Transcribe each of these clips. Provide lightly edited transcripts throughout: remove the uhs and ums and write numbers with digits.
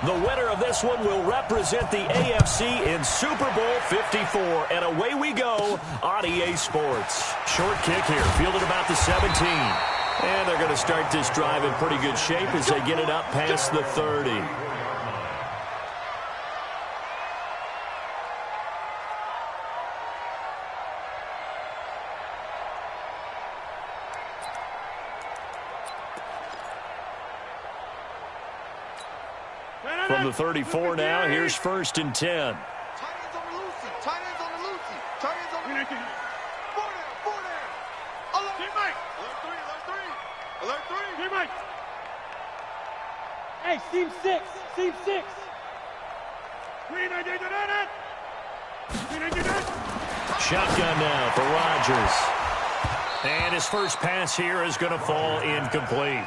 The winner of this one will represent the AFC in Super Bowl 54. And away we go on EA Sports. Short kick here, fielded about the 17. And they're going to start this drive in pretty good shape as they get it up past the 30. From the 34 now, here's 1st and 10. Tight ends on the Lucy. Tight ends on the Lucy. Tight ends on the Lucy. Four down. Alert. Teammate. Alert 3. Teammate. Hey, seam 6. Seam 6. Shotgun now for Rodgers. And his first pass here is going to fall incomplete.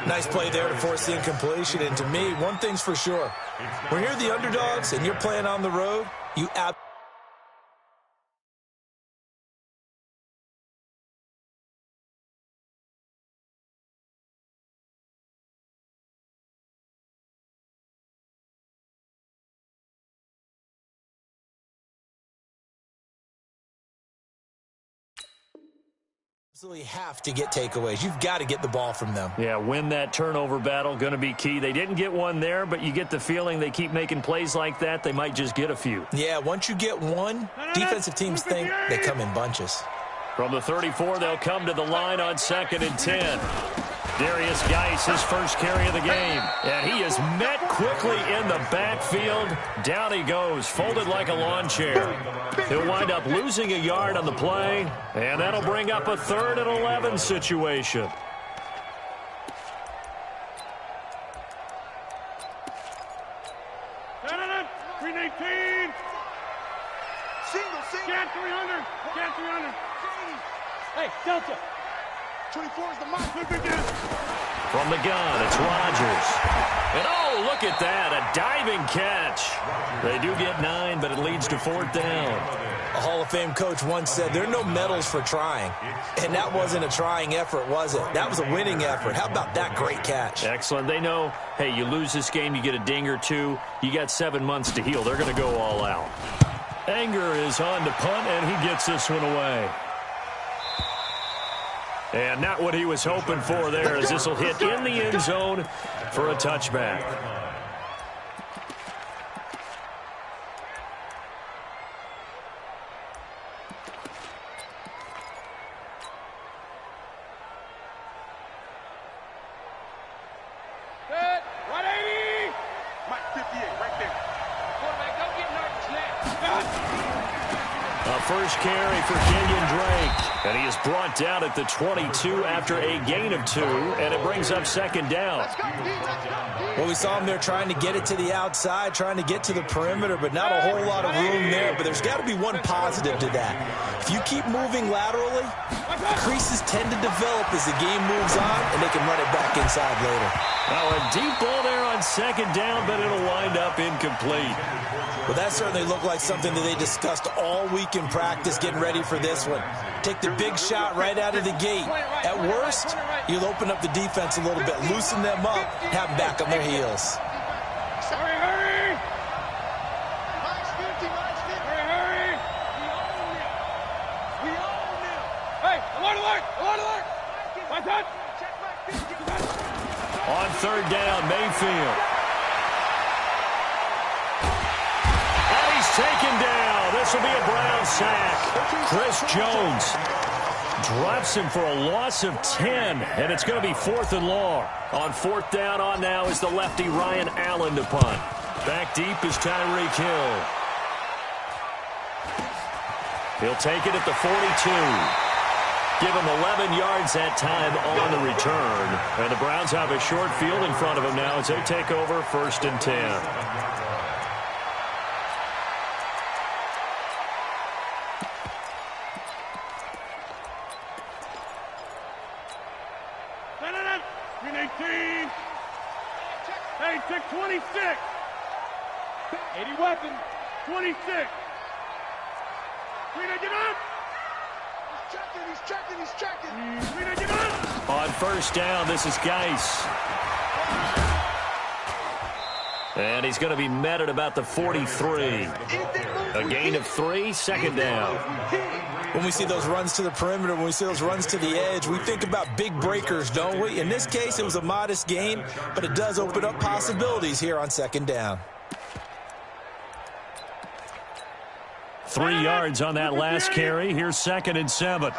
Nice play there to force the incompletion. And to me, one thing's for sure. When you're the underdogs and you're playing on the road, you absolutely have to get takeaways. You've got to get the ball from them. Yeah, win that turnover battle, going to be key. They didn't get one there, but you get the feeling they keep making plays like that, they might just get a few. Yeah, once you get one, defensive teams think they come in bunches. From the 34, they'll come to the line on 2nd and 10. Darius Geis, his first carry of the game. And he is met quickly in the backfield. Down he goes, folded like a lawn chair. He'll wind up losing a yard on the play, and that'll bring up a 3rd and 11 situation. Single. Cat 300. Hey, Delta. 24 is the mark. From the gun, it's Rodgers. And oh, look at that, a diving catch. They do get 9, but it leads to 4th down. A Hall of Fame coach once said, there are no medals for trying. And that wasn't a trying effort, was it? That was a winning effort. How about that great catch? Excellent. They know, hey, you lose this game, you get a ding or two. You got 7 months to heal. They're going to go all out. Anger is on to punt, and he gets this one away. And not what he was hoping for there, as this will hit in the end zone for a touchback. Good. 180. Mike 58, right there. Quarterback, don't get nervous now. A first carry for Kenyon Drake. And he is brought down at the 22 after a gain of 2, and it brings up 2nd down. Well, we saw him there trying to get it to the outside, trying to get to the perimeter, but not a whole lot of room there. But there's got to be one positive to that. If you keep moving laterally, creases tend to develop as the game moves on, and they can run it back inside later. Now a deep ball there on 2nd down, but it'll wind up incomplete. Well, that certainly looked like something that they discussed all week in practice getting ready for this one. Take the big shot right out of the gate. At worst, you'll open up the defense a little bit, loosen them up, have them back on their heels. Hurry. Hurry. We own them. Hey, alert. My touch. On 3rd down, Mayfield. And he's taken down. This will be a Brown sack. Chris Jones drops him for a loss of 10, and it's going to be 4th and long. On 4th down on now is the lefty Ryan Allen to punt. Back deep is Tyreek Hill. He'll take it at the 42. Give him 11 yards that time on the return. And the Browns have a short field in front of them now as they take over 1st and 10. Hey, check 26. 80 weapon. 26. Get up. He's checking. Get up. On 1st down, this is Geis. And he's going to be met at about the 43. A gain of 3, second down. When we see those runs to the perimeter, when we see those runs to the edge, we think about big breakers, don't we? In this case, it was a modest gain, but it does open up possibilities here on second down. 3 yards on that last carry. Here's 2nd and 7.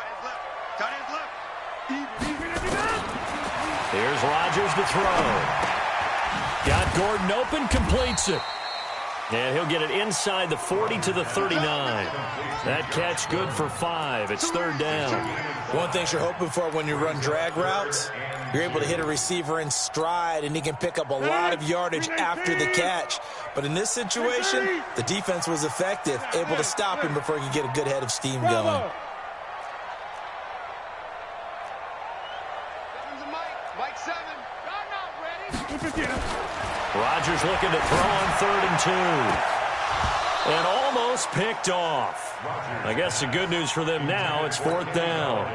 Here's Rodgers to throw. Got Gordon open, completes it. And he'll get it inside the 40 to the 39. That catch good for 5. It's 3rd down. One thing you're hoping for when you run drag routes, you're able to hit a receiver in stride, and he can pick up a lot of yardage after the catch. But in this situation, the defense was effective, able to stop him before he could get a good head of steam going. Rodgers looking to throw on 3rd and 2. And almost picked off. I guess the good news for them now, it's 4th down.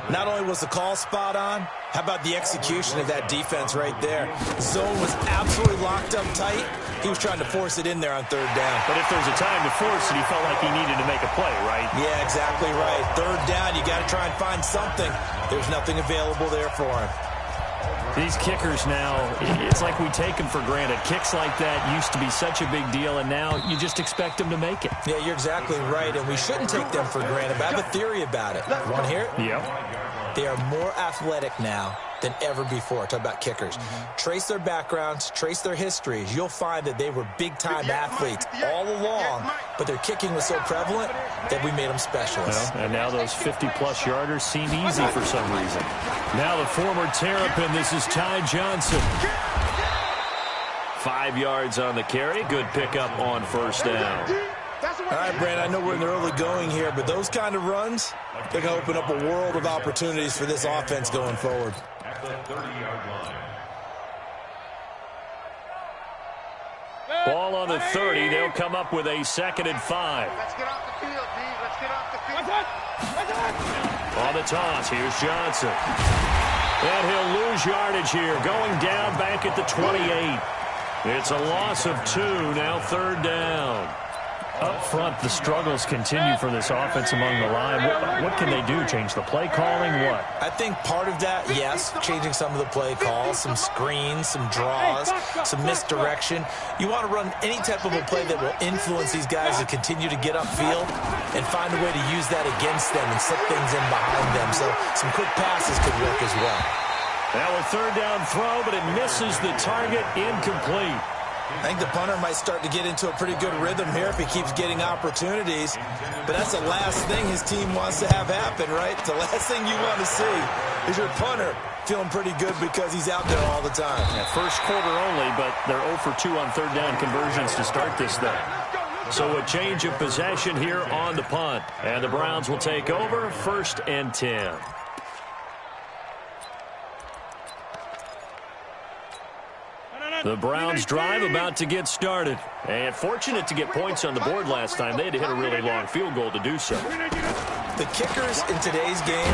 Not only was the call spot on, how about the execution of that defense right there? Zone was absolutely locked up tight. He was trying to force it in there on 3rd down. But if there's a time to force it, he felt like he needed to make a play, right? Yeah, exactly right. 3rd down, you got to try and find something. There's nothing available there for him. These kickers now, it's like we take them for granted. Kicks like that used to be such a big deal, and now you just expect them to make it. Yeah, you're exactly right, and we shouldn't take them for granted, but I have a theory about it. Want to hear it? Yep. They are more athletic now than ever before. Talk about kickers. Trace their backgrounds, trace their histories. You'll find that they were big-time athletes all along, but their kicking was so prevalent that we made them specialists. Well, and now those 50-plus yarders seem easy for some reason. Now the former Terrapin, this is Ty Johnson. 5 yards on the carry. Good pickup on 1st down. All right, Brand, I know we're in the early going here, but those kind of runs, they're going to open up a world of opportunities for this offense going forward. At the 30-yard line. Ball on the 30. They'll come up with a 2nd and 5. Let's get off the field, D. Let's get off the field. On the toss, here's Johnson. And he'll lose yardage here, going down back at the 28. It's a loss of 2, now 3rd down. Up front, the struggles continue for this offense among the line. What can they do? Change the play calling? What? I think part of that, yes, changing some of the play calls, some screens, some draws, some misdirection. You want to run any type of a play that will influence these guys to continue to get upfield and find a way to use that against them and slip things in behind them. So some quick passes could work as well. Now a 3rd down throw, but it misses the target, incomplete. I think the punter might start to get into a pretty good rhythm here if he keeps getting opportunities. But that's the last thing his team wants to have happen, right? The last thing you want to see is your punter feeling pretty good because he's out there all the time. Yeah, first quarter only, but they're 0 for 2 on 3rd down conversions to start this thing. So a change of possession here on the punt. And the Browns will take over 1st and 10. The Browns drive about to get started. And fortunate to get points on the board last time. They had to hit a really long field goal to do so. The kickers in today's game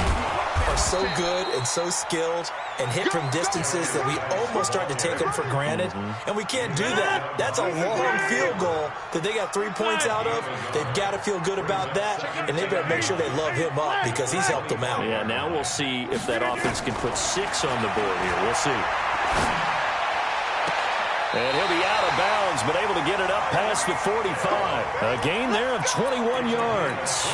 are so good and so skilled and hit from distances that we almost start to take them for granted. And we can't do that. That's a long field goal that they got 3 points out of. They've got to feel good about that. And they better make sure they love him up because he's helped them out. Yeah, now we'll see if that offense can put 6 on the board here. We'll see. And he'll be out of bounds, but able to get it up past the 45. A gain there of 21 yards.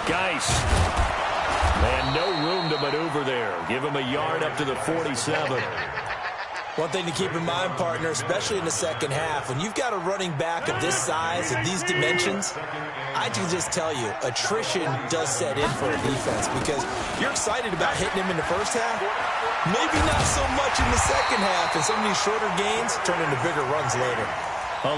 Geis. And no room to maneuver there. Give him a yard up to the 47. One thing to keep in mind, partner, especially in the second half, when you've got a running back of this size and these dimensions, I can just tell you, attrition does set in for a defense because you're excited about hitting him in the first half. Maybe not so much in the second half, and some of these shorter gains turn into bigger runs later.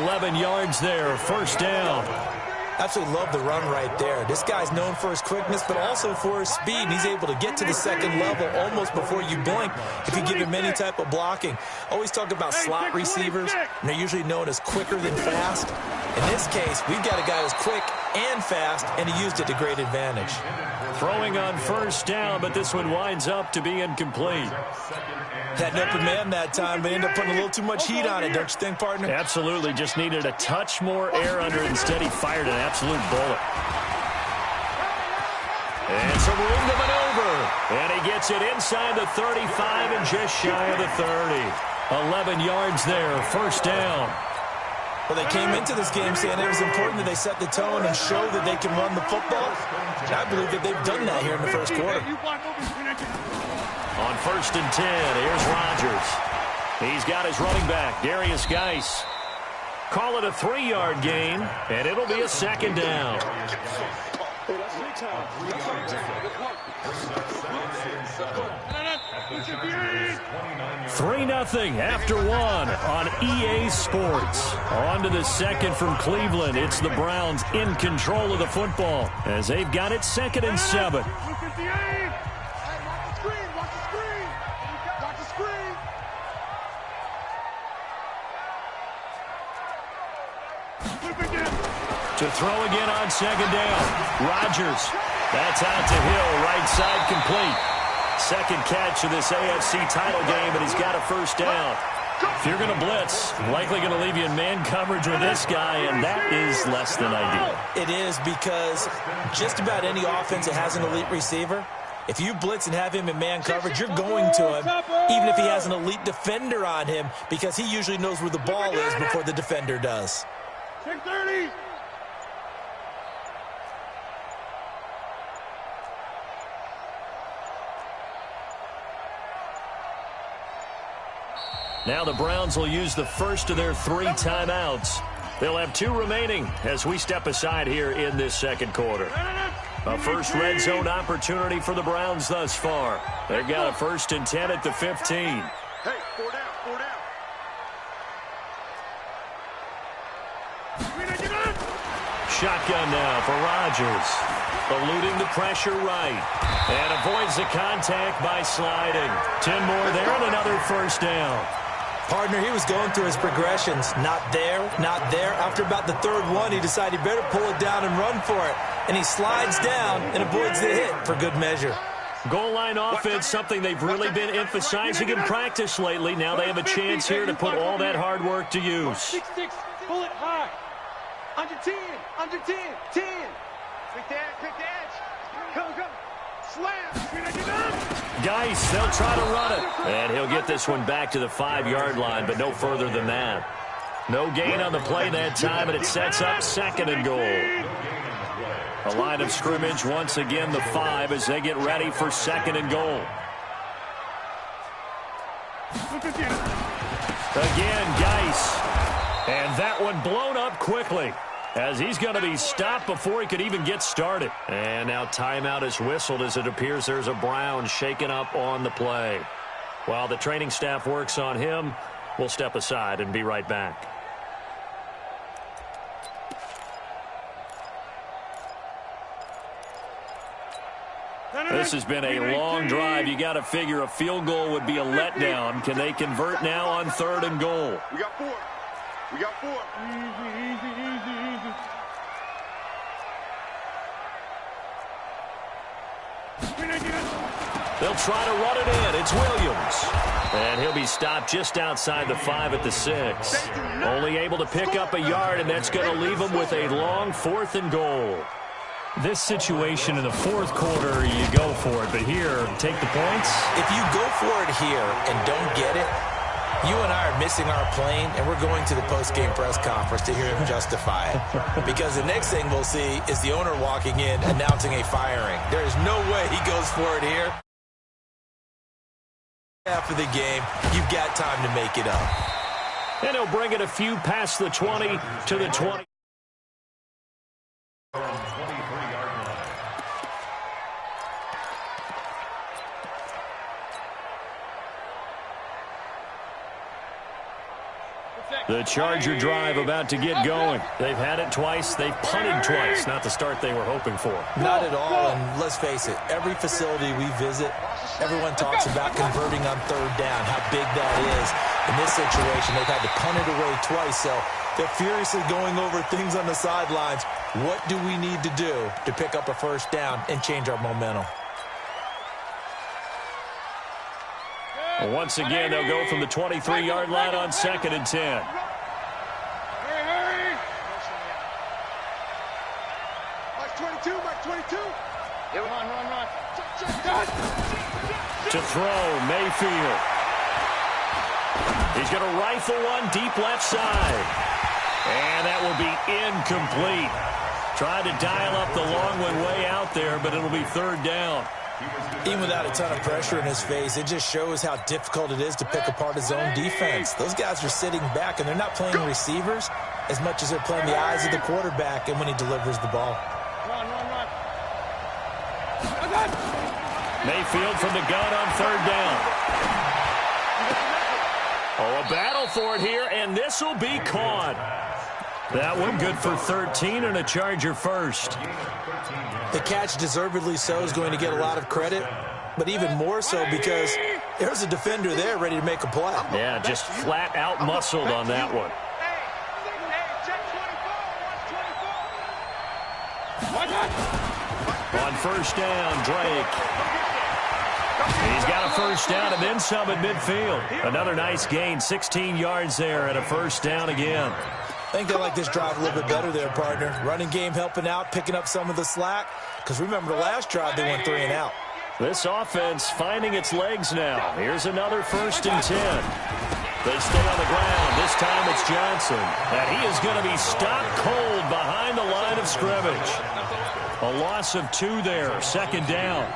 11 yards there, 1st down. Absolutely love the run right there. This guy's known for his quickness, but also for his speed. And he's able to get to the second level almost before you blink if you give him any type of blocking. Always talk about slot receivers, and they're usually known as quicker than fast. In this case, we've got a guy who's quick and fast, and he used it to great advantage. Throwing on first down, but this one winds up to be incomplete. Had an open man that time, but ended up putting a little too much heat on it, don't you think, partner? Absolutely. Just needed a touch more air under it. Instead, he fired an absolute bullet. And some room to maneuver. And he gets it inside the 35 and just shy of the 30. 11 yards there, first down. Well, they came into this game saying it was important that they set the tone and show that they can run the football. And I believe that they've done that here in the first quarter. On first and 10, here's Rodgers. He's got his running back, Darius Geis. Call it a 3-yard gain, and it'll be a second down. 3-0 after one on EA Sports. On to the second from Cleveland. It's the Browns in control of the football as they've got it 2nd and 7. To throw again on second down. Rodgers. That's out to Hill. Right side complete. Second catch of this AFC title game, and he's got a first down. If you're going to blitz, likely going to leave you in man coverage with this guy, and that is less than ideal. It is, because just about any offense that has an elite receiver, if you blitz and have him in man coverage, you're going to him, even if he has an elite defender on him, because he usually knows where the ball is before the defender does. 6:30. Now the Browns will use the first of their 3 timeouts. They'll have 2 remaining as we step aside here in this second quarter. A first red zone opportunity for the Browns thus far. They've got a 1st and 10 at the 15. Hey, 4 down, 4 down. Shotgun now for Rodgers. Eluding the pressure right. And avoids the contact by sliding. 10 more there and another first down. Partner, he was going through his progressions. Not there, not there. After about the 3rd one, he decided he better pull it down and run for it. And he slides down and avoids the hit for good measure. Goal line offense, something they've really been emphasizing in practice lately. Now they have a chance here to put all that hard work to use. 6-6, pull it high. Under 10, under 10, 10. Quick the edge. Come. Slam. Geis, they'll try to run it. And he'll get this one back to the 5-yard line, but no further than that. No gain on the play that time, and it sets up 2nd and goal. A line of scrimmage, once again the 5 as they get ready for 2nd and goal. Again, Geis. And that one blown up quickly, as he's going to be stopped before he could even get started. And now timeout is whistled as it appears there's a Brown shaken up on the play. While the training staff works on him, we'll step aside and be right back. This has been a long drive. You got to figure a field goal would be a letdown. Can they convert now on 3rd and goal? We got 4. We got 4. Easy. They'll try to run it in. It's Williams. And he'll be stopped just outside the 5 at the 6. Only able to pick up a yard, and that's going to leave him with a long 4th and goal. This situation in the 4th quarter, you go for it. But here, take the points. If you go for it here and don't get it, you and I are missing our plane, and we're going to the post-game press conference to hear him justify it. Because the next thing we'll see is the owner walking in announcing a firing. There is no way he goes for it here. After the game, you've got time to make it up. And he'll bring it a few past the 20 to the 20. The Charger drive about to get going. They've had it twice. They've punted twice. Not the start they were hoping for. Not at all, and let's face it, every facility we visit, everyone talks about converting on 3rd down, how big that is. In this situation, they've had to punt it away twice, so they're furiously going over things on the sidelines, What do we need to do to pick up a first down and change our momentum? Well, once again, they'll go from the 23-yard line on 2nd and 10. Hurry! Mike 22, Mike 22. Run. To throw, Mayfield. He's going to rifle one deep left side. And that will be incomplete. Tried to dial up the long one way out there, but it'll be 3rd down. Even without a ton of pressure in his face, it just shows how difficult it is to pick apart his own defense. Those guys are sitting back, and they're not playing receivers as much as they're playing the eyes of the quarterback and when he delivers the ball. Run. Mayfield from the gun on 3rd down. Oh, a battle for it here, and this will be caught. That one good for 13 and a Charger first. The catch, deservedly so, is going to get a lot of credit, but even more so because there's a defender there ready to make a play. Yeah, just flat out muscled on that one. On 1st down, Drake. He's got a first down and then some at midfield. Another nice gain, 16 yards there and a first down again. I think they like this drive a little bit better there, partner. Running game helping out, picking up some of the slack. Because remember the last drive, they went 3 and out. This offense finding its legs now. Here's another 1st and 10. They stay on the ground. This time it's Johnson. And he is going to be stopped cold behind the line of scrimmage. A loss of 2 there, 2nd down.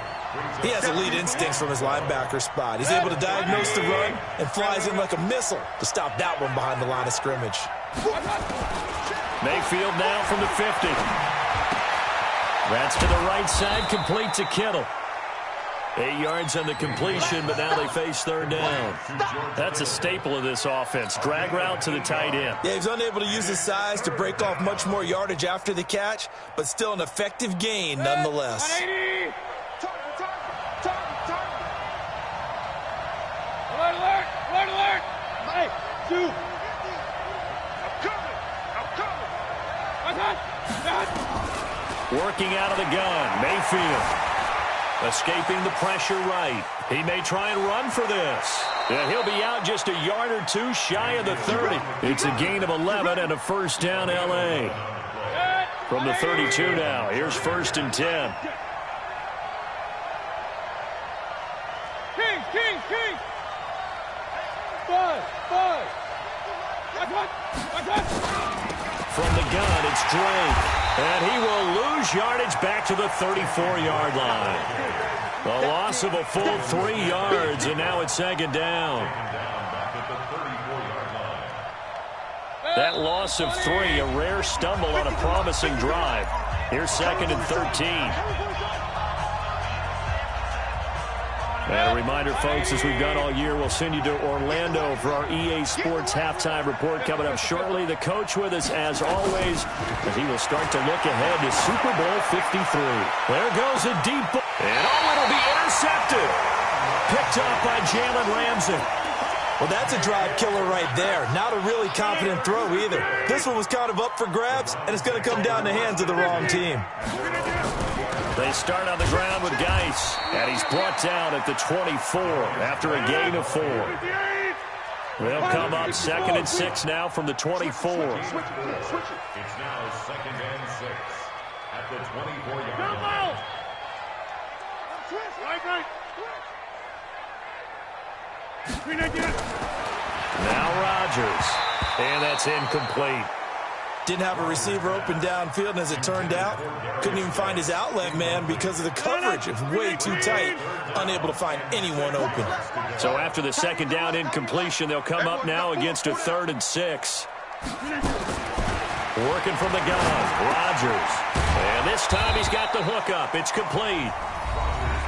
He has elite instincts from his linebacker spot. He's able to diagnose the run and flies in like a missile to stop that one behind the line of scrimmage. Mayfield now from the 50. That's to the right side, complete to Kittle. 8 yards on the completion, but now they face 3rd down. That's a staple of this offense. Drag route to the tight end. Yeah, he's unable to use his size to break off much more yardage after the catch, but still an effective gain nonetheless. 180! Alert! Hey, 2! I'm coming! Working out of the gun, Mayfield. Escaping the pressure right. He may try and run for this. And he'll be out just a yard or 2 shy of the 30. It's a gain of 11 and a first down L.A. From the 32 now. Here's 1st and 10. King! Bud! From the gun, it's Drake. And he will lose yardage back to the 34-yard line. The loss of a full 3 yards, and now it's 2nd down. That loss of 3, a rare stumble on a promising drive. Here's 2nd and 13. And a reminder, folks, as we've done all year, we'll send you to Orlando for our EA Sports halftime report coming up shortly. The coach with us, as always, as he will start to look ahead to Super Bowl 53. There goes a deep ball. And it'll be intercepted. Picked up by Jalen Ramsey. Well, that's a drive killer right there. Not a really confident throw either. This one was kind of up for grabs, and it's going to come down the hands of the wrong team. They start on the ground with Geis, and he's brought down at the 24 after a gain of 4. They'll come up 2nd and 6 now from the 24. It's now 2nd and 6 at the 24-yard line. Now Rodgers, and that's incomplete. Didn't have a receiver open downfield, and as it turned out, couldn't even find his outlet man because of the coverage. It was way too tight, unable to find anyone open. So after the 2nd down incompletion, they'll come up now against a 3rd and 6. Working from the gun, Rodgers. And this time he's got the hook up. It's complete.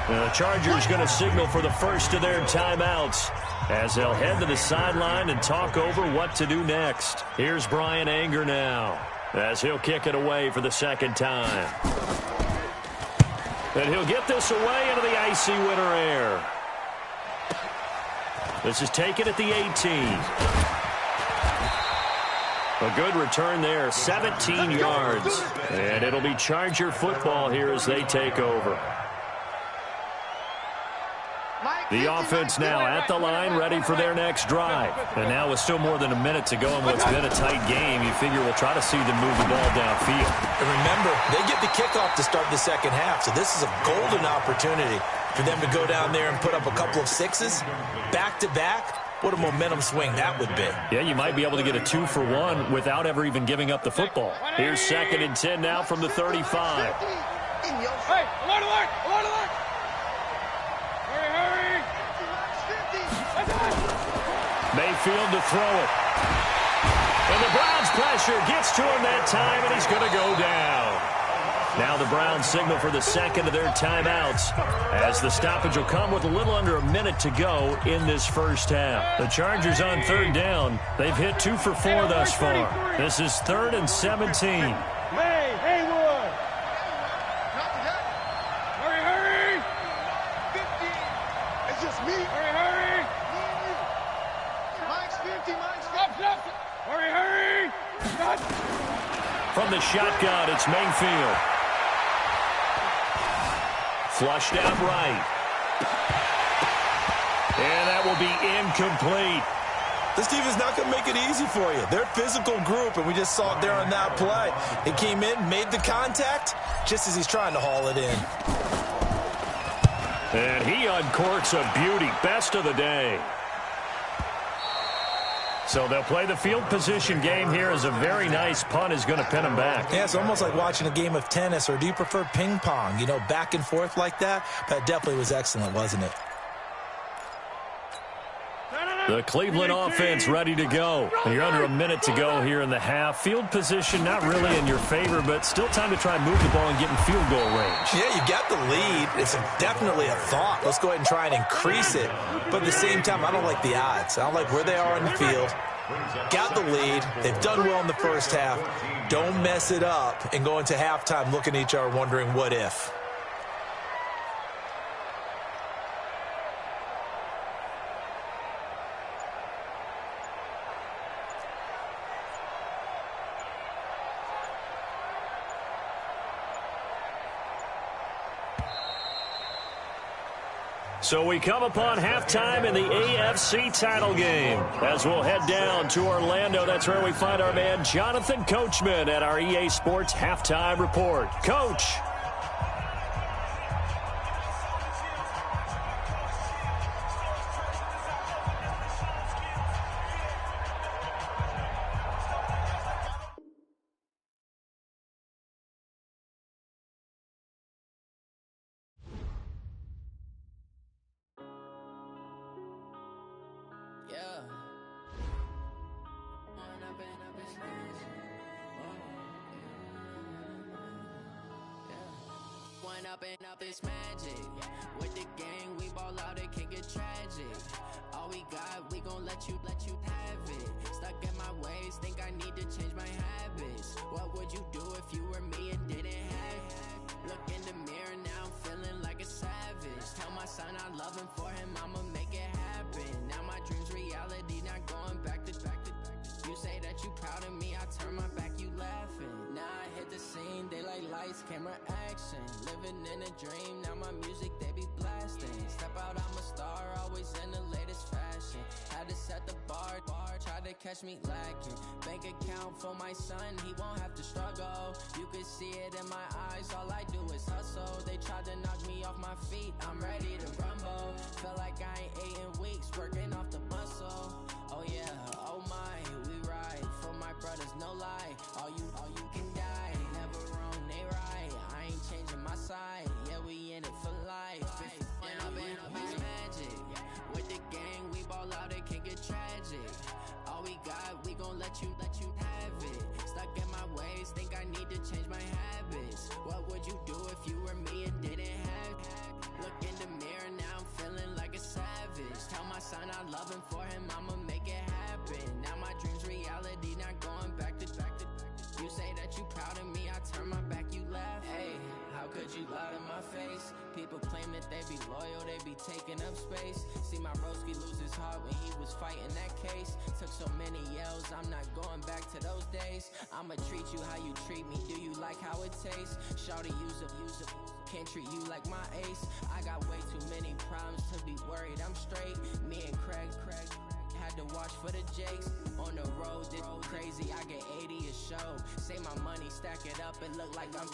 And the Chargers going to signal for the first of their timeouts as they'll head to the sideline and talk over what to do next. Here's Brian Anger now as he'll kick it away for the 2nd time. And he'll get this away into the icy winter air. This is taken at the 18. A good return there, 17 yards. And it'll be Charger football here as they take over. The offense now at the line, ready for their next drive. And now with still more than a minute to go in what's been a tight game, you figure we'll try to see them move the ball downfield. And remember, they get the kickoff to start the second half, so this is a golden opportunity for them to go down there and put up a couple of sixes back-to-back. What a momentum swing that would be. Yeah, you might be able to get a 2-for-1 without ever even giving up the football. Here's 2nd and 10 now from the 35. Hey, alert, alert, alert, alert. Hurry, hurry. Mayfield to throw it. And the Browns pressure gets to him that time, and he's going to go down. Now the Browns signal for the second of their timeouts as the stoppage will come with a little under a minute to go in this first half. The Chargers on 3rd down. They've hit 2 for 4 thus far. This is 3rd and 17. Hey, Haywood. Hurry, hurry. 50. It's just me. Hurry, hurry. Mike's 50, Mike's 50. Stop. Hurry, hurry. Stop. From the shotgun, it's Mayfield. Flushed out right. And that will be incomplete. This defense is not going to make it easy for you. They're a physical group, and we just saw it there on that play. It came in, made the contact, just as he's trying to haul it in. And he uncorks a beauty. Best of the day. So they'll play the field position game here as a very nice punt is going to pin them back. Yeah, it's almost like watching a game of tennis, or do you prefer ping pong? You know, back and forth like that? That definitely was excellent, wasn't it? The Cleveland offense ready to go. You're under a minute to go here in the half. Field position not really in your favor, but still time to try and move the ball and get in field goal range. Yeah, you got the lead. It's definitely a thought. Let's go ahead and try and increase it. But at the same time, I don't like the odds. I don't like where they are in the field. Got the lead. They've done well in the first half. Don't mess it up and go into halftime looking at each other wondering what if. So we come upon halftime in the AFC title game. As we'll head down to Orlando, that's where we find our man Jonathan Coachman at our EA Sports Halftime Report. Coach. Up this magic with the gang, we ball out, it can get tragic. All we got, we gon' let you have it. Stuck in my ways, think I need to change my habits. What would you do if you were me and didn't have it? Look in the mirror, now I'm feeling like a savage. Tell my son I love him, for him I'ma make it happen. Now my dreams reality, not going back to. You say that you proud of me, I turn my back, you laughing. Now I hit the scene, daylight lights, camera action. Living in a dream, now my music, they be blasting. Step out, I'm a star, always in the latest fashion. Had to set the bar, tried to catch me lacking. Bank account for my son, he won't have to struggle. You could see it in my eyes, all I do is hustle. They tried to knock me off my feet, I'm ready to rumble. Feel like I ain't ate in weeks, working off the muscle. Oh yeah, oh my, we ride for my brothers, no lie. All you can die, never wrong, they right. I ain't changing my side, yeah, we in it for life. It's magic. With the gang, we ball out, it can get tragic. All we got, we gon' let you have it. Stuck in my ways, think I need to change my habits. What would you do if you were me and didn't have it? Look in the mirror, now I'm feeling like a savage. Tell my son I love him, for him I'ma make it happen. Now my dreams reality, not going back to. You People claim that they be loyal, they be taking up space. See my broski lose his heart when he was fighting that case. Took so many yells, I'm not going back to those days. I'ma treat you how you treat me, do you like how it tastes? Shawty, use up, can't treat you like my ace. I got way too many problems to be worried, I'm straight. Me and Craig had to watch for the Jakes. On the road, this crazy, I get 80 a show. Say my money, stack it up, it look like I'm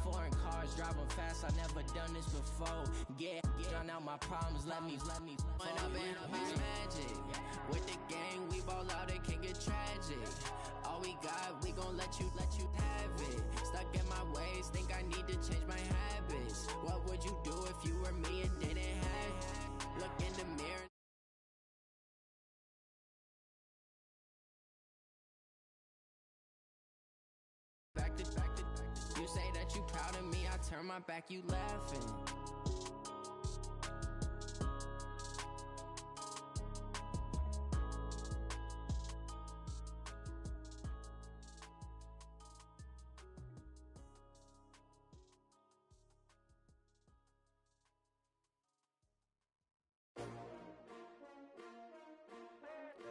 foreign cars, driving fast, I never done this before. Get out my problems, let me When up in magic. With the gang, we ball out, it can get tragic. All we got, we gon' let you have it. Stuck in my ways, think I need to change my habits. What would you do if you were me and didn't have it? Look in the mirror. Back to you say that you proud of me, I turn my back, you laughing.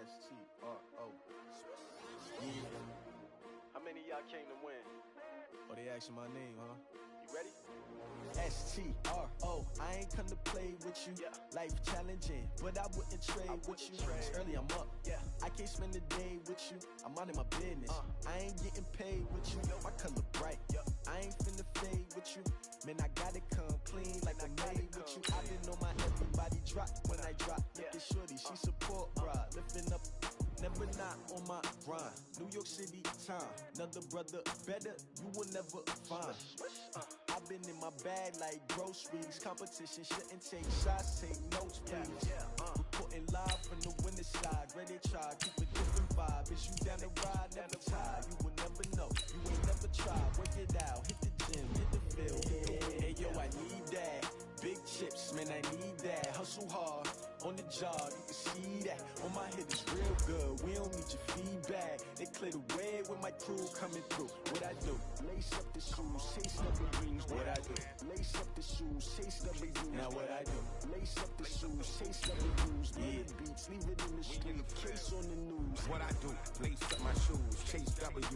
S-T-R-O. Yeah. How many of y'all came to win? Oh, they asking my name, huh? You ready? S-T-R-O. I ain't come to play with you. Yeah. Life challenging, but I wouldn't trade with you. It's early, I'm up. Yeah. I can't spend the day with you. I'm minding my business. I ain't getting paid with you. My color bright. Yeah. I ain't finna fade with you. Man, I gotta come clean like I'm made with you. I didn't know my everybody drop when I drop. Look at shorty, she support, bruh. Lifting up. Never not on my grind. New York City time. Another brother better, you will never find. I've been in my bag like groceries. Competition shouldn't take shots, take notes, please. Reporting live from the winning side. Ready to try, keep a different vibe. Is you down the ride, never tired. You will never know, you ain't never tried. Work it out, hit the gym, hit the field. Hey yo, I need that. Big chips, man, I need that. Hustle hard. On the job, you can see that. On my head is real good. We don't need your feedback. They clear the way when my crew coming through. What I do? Lace up the shoes, chase up the rings. What I do? Lace up the shoes, chase up the rings. Now what I do? Lace up the shoes, chase up the rings. Yeah, beats, leave it in the street. Case on the news. What I do? Lace up my shoes, chase W's.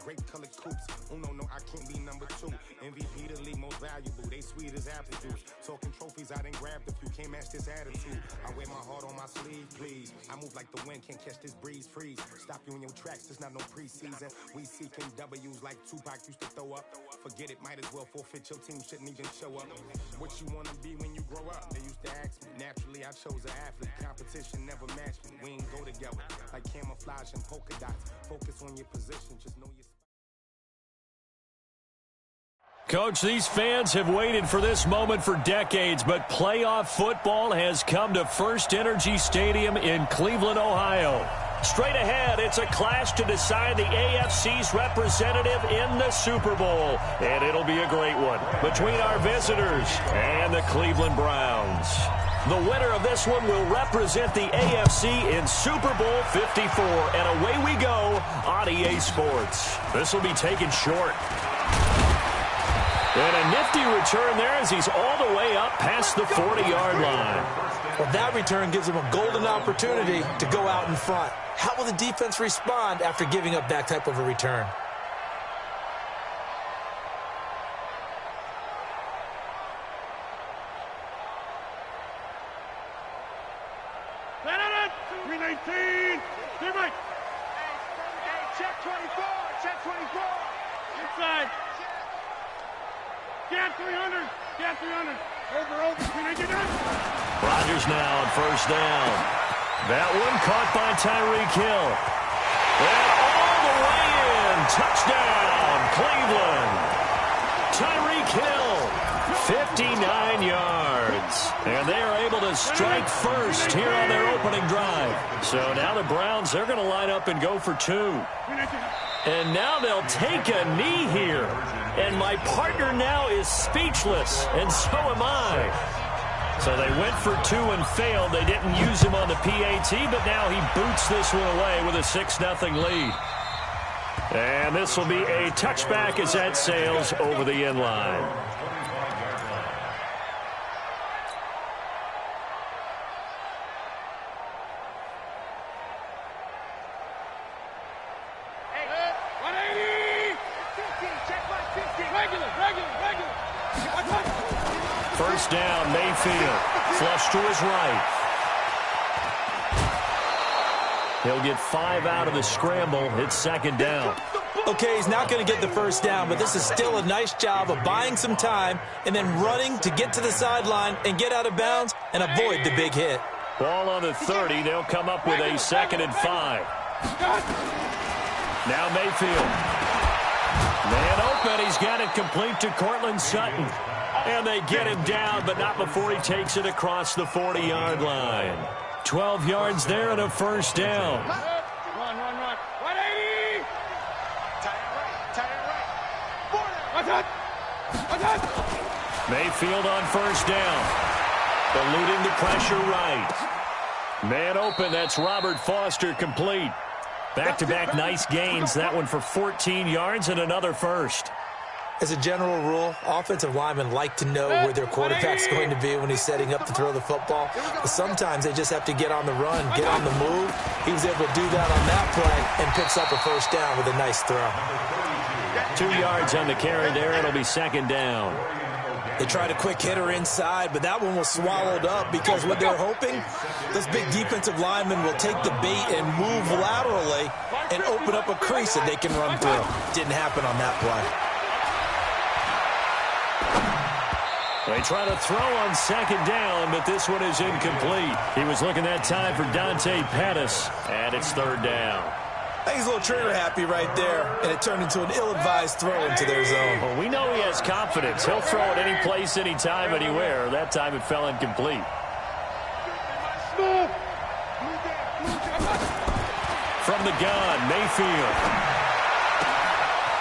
Great colored coops. Oh no, I can't be number 2. MVP the league most valuable. They sweet as apple juice. Talking trophies, I done grabbed a few. Can't match this attitude. I wear my heart on my sleeve, please. I move like the wind, can't catch this breeze, freeze. Stop you in your tracks, there's not no preseason. We seeking W's like Tupac used to throw up. Forget it, might as well forfeit, your team shouldn't even show up. What you wanna be when you grow up? They used to ask me. Naturally, I chose an athlete. Competition never matched me. We ain't go together like camouflage and polka dots. Focus on your position, just know your. Coach, these fans have waited for this moment for decades, but playoff football has come to First Energy Stadium in Cleveland, Ohio. Straight ahead, it's a clash to decide the AFC's representative in the Super Bowl, and it'll be a great one between our visitors and the Cleveland Browns. The winner of this one will represent the AFC in Super Bowl 54, and away we go on EA Sports. This will be taken short. And a nifty return there as he's all the way up past the 40-yard line. Well, that return gives him a golden opportunity to go out in front. How will the defense respond after giving up that type of a return? Let it! 319! Clear Mike! Hey, check 24! Check 24! Inside! Gap 300! Gap 300! Over! 319! Rodgers now on first down. That one caught by Tyreek Hill. And all the way in. Touchdown, Cleveland. Tyreek Hill, 59 yards. And they are able to strike first here on their opening drive. So now the Browns, they're going to line up and go for 2. And now they'll take a knee here. And my partner now is speechless, and so am I. So they went for 2 and failed. They didn't use him on the PAT, but now he boots this one away with a 6-0 lead. And this will be a touchback as that sails over the end line. First down, Mayfield. Flush to his right. He'll get 5 out of the scramble. It's second down. Okay, he's not going to get the first down, but this is still a nice job of buying some time and then running to get to the sideline and get out of bounds and avoid the big hit. Ball on the 30. They'll come up with a 2nd and 5. Now Mayfield. Man open. He's got it complete to Cortland Sutton. And they get him down, but not before he takes it across the 40-yard line. 12 yards there and a first down. Run. 180! Tight end right. What's that? Mayfield on first down. Eluding the pressure right. Man open. That's Robert Foster complete. Back-to-back nice gains. That one for 14 yards and another first. As a general rule, offensive linemen like to know where their quarterback's going to be when he's setting up to throw the football. But sometimes they just have to get on the run, get on the move. He was able to do that on that play and picks up a first down with a nice throw. 2 yards on the carry there. It'll be second down. They tried a quick hitter inside, but that one was swallowed up because what they're hoping, this big defensive lineman will take the bait and move laterally and open up a crease that they can run through. Didn't happen on that play. They try to throw on second down, but this one is incomplete. He was looking that time for Dante Pettis, and it's third down. I think he's a little trigger happy right there, and it turned into an ill-advised throw into their zone. Well, we know he has confidence. He'll throw it any place, anytime, anywhere. That time it fell incomplete. From the gun, Mayfield.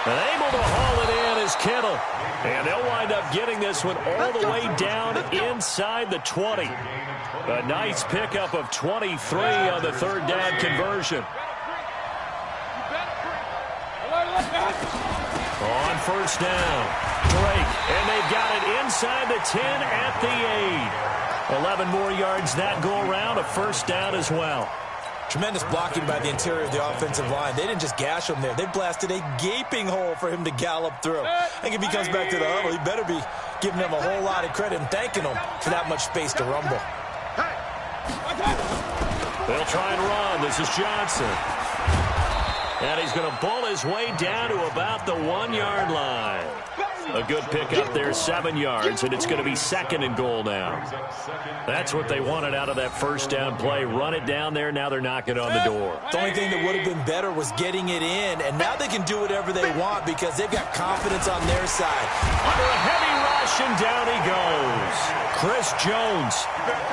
And able to haul it in is Kittle. And they'll wind up getting this one all the way down inside the 20. A nice pickup of 23 on the third down conversion. On first down, Drake. And they've got it inside the 10 at the 8. 11 more yards that go around, a first down as well. Tremendous blocking by the interior of the offensive line. They didn't just gash him there. They blasted a gaping hole for him to gallop through. I think if he comes back to the huddle, he better be giving them a whole lot of credit and thanking them for that much space to rumble. They'll try and run. This is Johnson. And he's going to bull his way down to about the 1 yard line. A good pickup there, 7 yards, and it's going to be second and goal now. That's what they wanted out of that first down play. Run it down there. Now they're knocking on the door. The only thing that would have been better was getting it in, and now they can do whatever they want because they've got confidence on their side. Under a heavy rush, and down he goes. Chris Jones.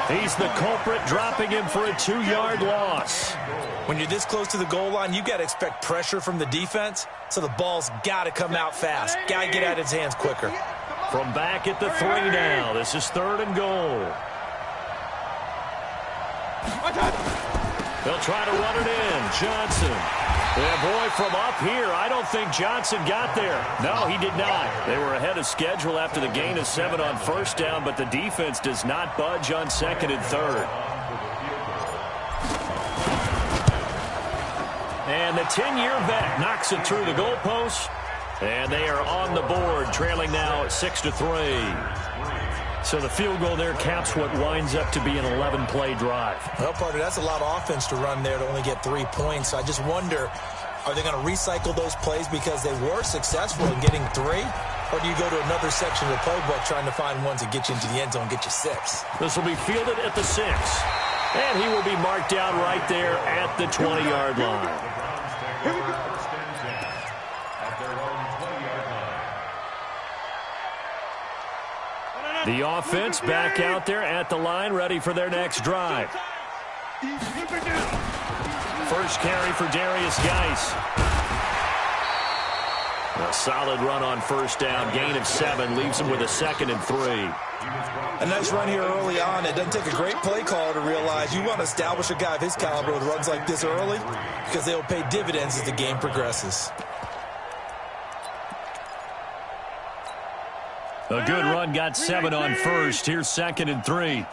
He's the culprit, dropping him for a 2-yard loss. When you're this close to the goal line, you got to expect pressure from the defense, so the ball's got to come out fast. Got to get out of his hands quicker. From back at the 3 now. This is third and goal. They'll try to run it in. Johnson. And boy, from up here, I don't think Johnson got there. No, he did not. They were ahead of schedule after the gain of 7 on first down, but the defense does not budge on second and third. And the 10-year vet knocks it through the goalpost. And they are on the board, trailing now at 6-3. So the field goal there caps what winds up to be an 11-play drive. Well, partner, that's a lot of offense to run there to only get 3 points. I just wonder, are they going to recycle those plays because they were successful in getting 3? Or do you go to another section of the playbook trying to find ones that get you into the end zone, get you 6? This will be fielded at the 6. And he will be marked down right there at the 20-yard line. The offense back out there at the line, ready for their next drive. First carry for Darius Geis. A solid run on first down, gain of 7, leaves him with a 2nd and 3. A nice run here early on. It doesn't take a great play caller to realize you want to establish a guy of his caliber with runs like this early because they will pay dividends as the game progresses. A good run, got 7 on first. Here's 2nd and 3. Scan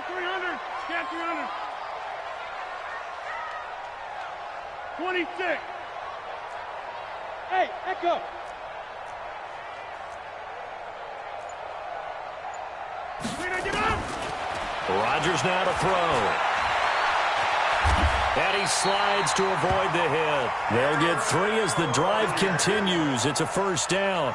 300. Scan 300. 26. Hey, Echo. Rodgers now to throw. And he slides to avoid the hit. They'll get 3 as the drive continues. It's a first down.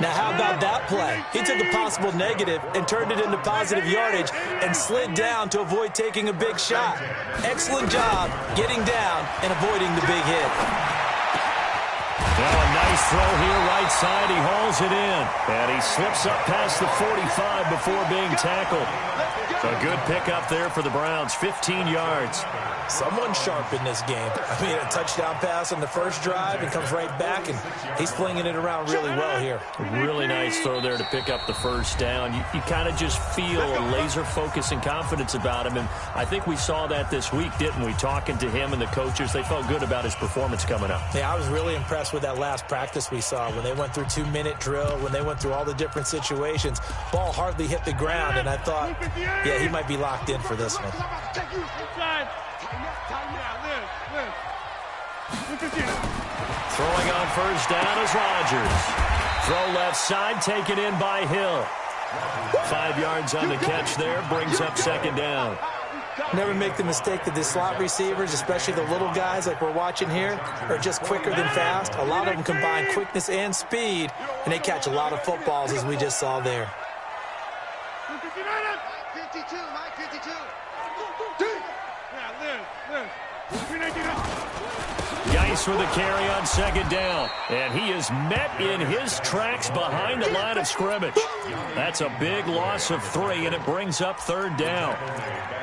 Now, how about that play? He took a possible negative and turned it into positive yardage and slid down to avoid taking a big shot. Excellent job getting down and avoiding the big hit. Now a nice throw here, right side. He hauls it in. And he slips up past the 45 before being tackled. A good pickup there for the Browns, 15 yards. Someone sharp in this game. I mean, a touchdown pass on the first drive and comes right back, and he's flinging it around really well here. Really nice throw there to pick up the first down. You kind of just feel a laser focus and confidence about him, and I think we saw that this week, didn't we? Talking to him and the coaches, they felt good about his performance coming up. Yeah, I was really impressed with that last practice we saw when they went through 2-minute drill, when they went through all the different situations. Ball hardly hit the ground, and I thought, yeah, he might be locked in for this one. Throwing on first down is Rodgers. Throw left side, taken in by Hill. 5 yards on the catch there, brings up second down. Never make the mistake that the slot receivers, especially the little guys like we're watching here, are just quicker than fast. A lot of them combine quickness and speed, and they catch a lot of footballs, as we just saw there. 52, Mike 52. Geis with a carry on second down. And he is met in his tracks behind the line of scrimmage. That's a big loss of 3, and it brings up third down.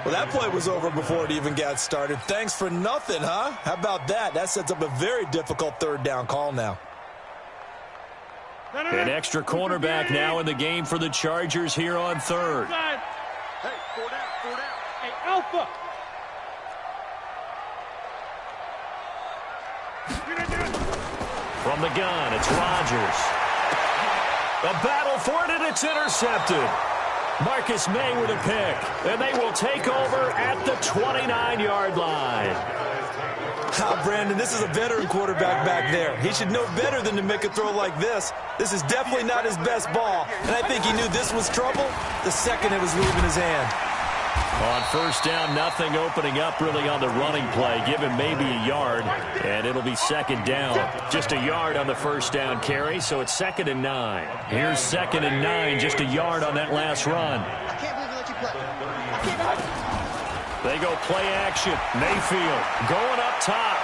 Well, that play was over before it even got started. Thanks for nothing, huh? How about that? That sets up a very difficult third down call now. An extra cornerback now in the game for the Chargers here on third. Hey, 4 down. Hey, Alpha. From the gun, it's Rodgers. A battle for it, and it's intercepted. Marcus May with a pick, and they will take over at the 29-yard line. Brandon, this is a veteran quarterback back there. He should know better than to make a throw like this. This is definitely not his best ball, and I think he knew this was trouble the second it was leaving his hand. On first down, nothing opening up really on the running play. Give him maybe a yard, and it'll be second down. Just a yard on the first down carry, so it's 2nd and 9. Here's 2nd and 9, just a yard on that last run. I can't believe we let you play. They go play action. Mayfield going up top.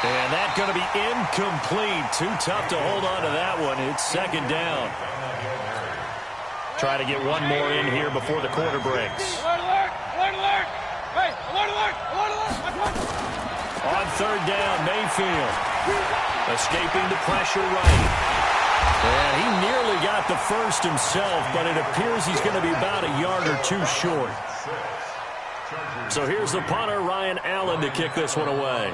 And that's going to be incomplete. Too tough to hold on to that one. It's second down. Try to get one more in here before the quarter breaks. Alert, alert! Alert, alert! Hey, alert, alert! Alert, alert! On third down, Mayfield escaping the pressure right. And he nearly got the first himself, but it appears he's going to be about a yard or 2 short. So here's the punter, Ryan Allen, to kick this one away.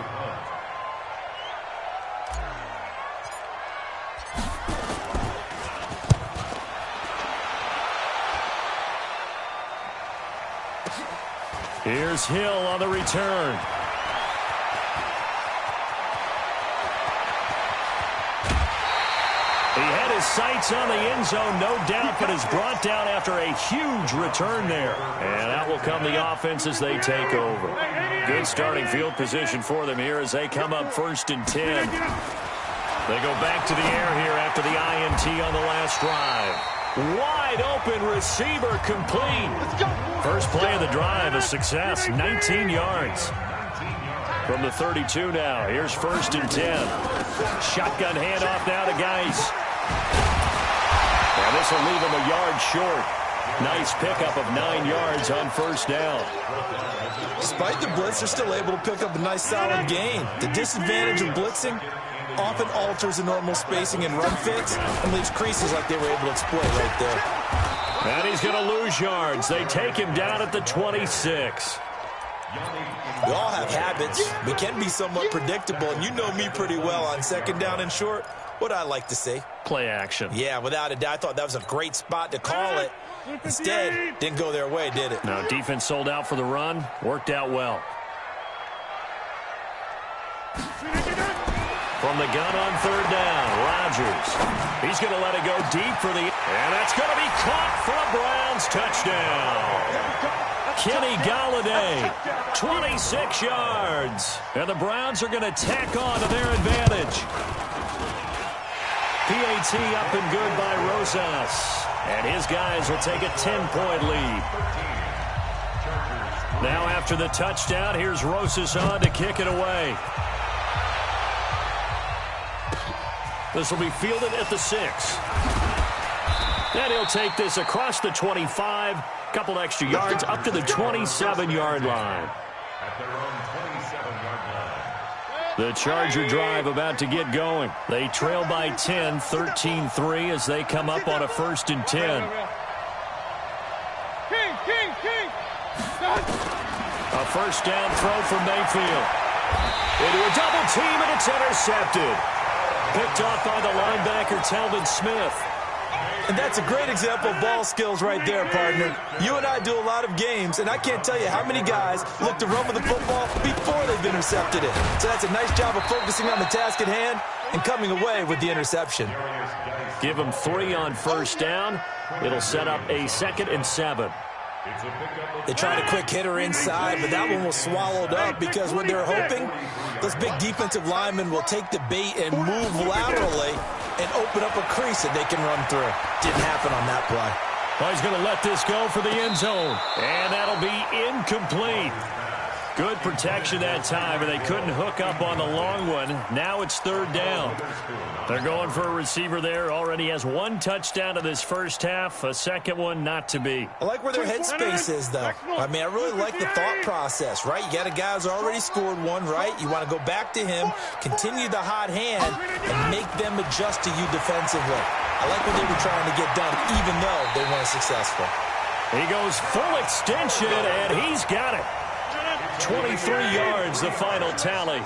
Here's Hill on the return. He had his sights on the end zone, no doubt, but is brought down after a huge return there. And out will come the offense as they take over. Good starting field position for them here as they come up 1st and 10. They go back to the air here after the INT on the last drive. Wide open receiver complete. First play of the drive, a success, 19 yards. From the 32 now, here's 1st and 10. Shotgun handoff now to Geis. And this will leave him a yard short. Nice pickup of 9 yards on first down. Despite the blitz, they're still able to pick up a nice solid gain. The disadvantage of blitzing often alters the normal spacing and run fits and leaves creases like they were able to exploit right there. And he's going to lose yards. They take him down at the 26. We all have habits. We can be somewhat predictable, and you know me pretty well on 2nd down and short. What I like to say? Play action. Yeah, without a doubt. I thought that was a great spot to call it. Instead, didn't go their way, did it? No, defense sold out for the run. Worked out well. From the gun on third down, Rodgers. He's going to let it go deep for the... And that's going to be caught for a Browns touchdown. Kenny Galladay, 26 yards. And the Browns are going to tack on to their advantage. PAT up and good by Rosas. And his guys will take a 10-point lead. Now after the touchdown, here's Rosas on to kick it away. This will be fielded at the 6. And he'll take this across the 25. Couple extra yards up to the 27-yard line. At their own 27-yard line. The Charger drive about to get going. They trail by 10, 13-3 as they come up on a 1st and 10. A first down throw from Mayfield. Into a double team, and it's intercepted. Picked off by the linebacker, Telvin Smith. And that's a great example of ball skills right there, partner. You and I do a lot of games, and I can't tell you how many guys look to run with the football before they've intercepted it. So that's a nice job of focusing on the task at hand and coming away with the interception. Give them 3 on first down. It'll set up a 2nd and 7. They tried a quick hitter inside, but that one was swallowed up because what they're hoping, those big defensive linemen will take the bait and move laterally and open up a crease that they can run through. Didn't happen on that play. Well, he's going to let this go for the end zone. And that'll be incomplete. Good protection that time, and they couldn't hook up on the long one. Now it's 3rd down. They're going for a receiver there. Already has 1 touchdown in this first half. A second one not to be. I like where their headspace is, though. I mean, I really like the thought process, right? You got a guy who's already scored 1, right? You want to go back to him, continue the hot hand, and make them adjust to you defensively. I like what they were trying to get done, even though they weren't successful. He goes full extension, and he's got it. 23 yards, the final tally.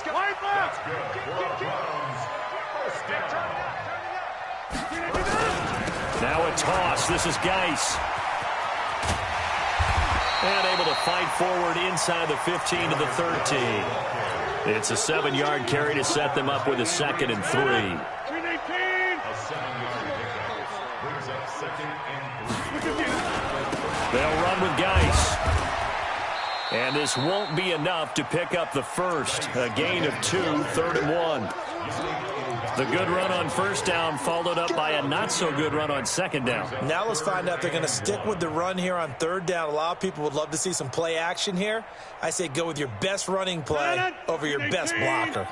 Now a toss. This is Geis. And able to fight forward inside the 15 to the 13. It's a 7-yard carry to set them up with a 2nd and 3. They'll run with Geis. And this won't be enough to pick up the first. A gain of 2, 3rd and 1. The good run on first down followed up by a not-so-good run on second down. Now let's find out if they're going to stick with the run here on 3rd down. A lot of people would love to see some play action here. I say go with your best running play over your best blocker.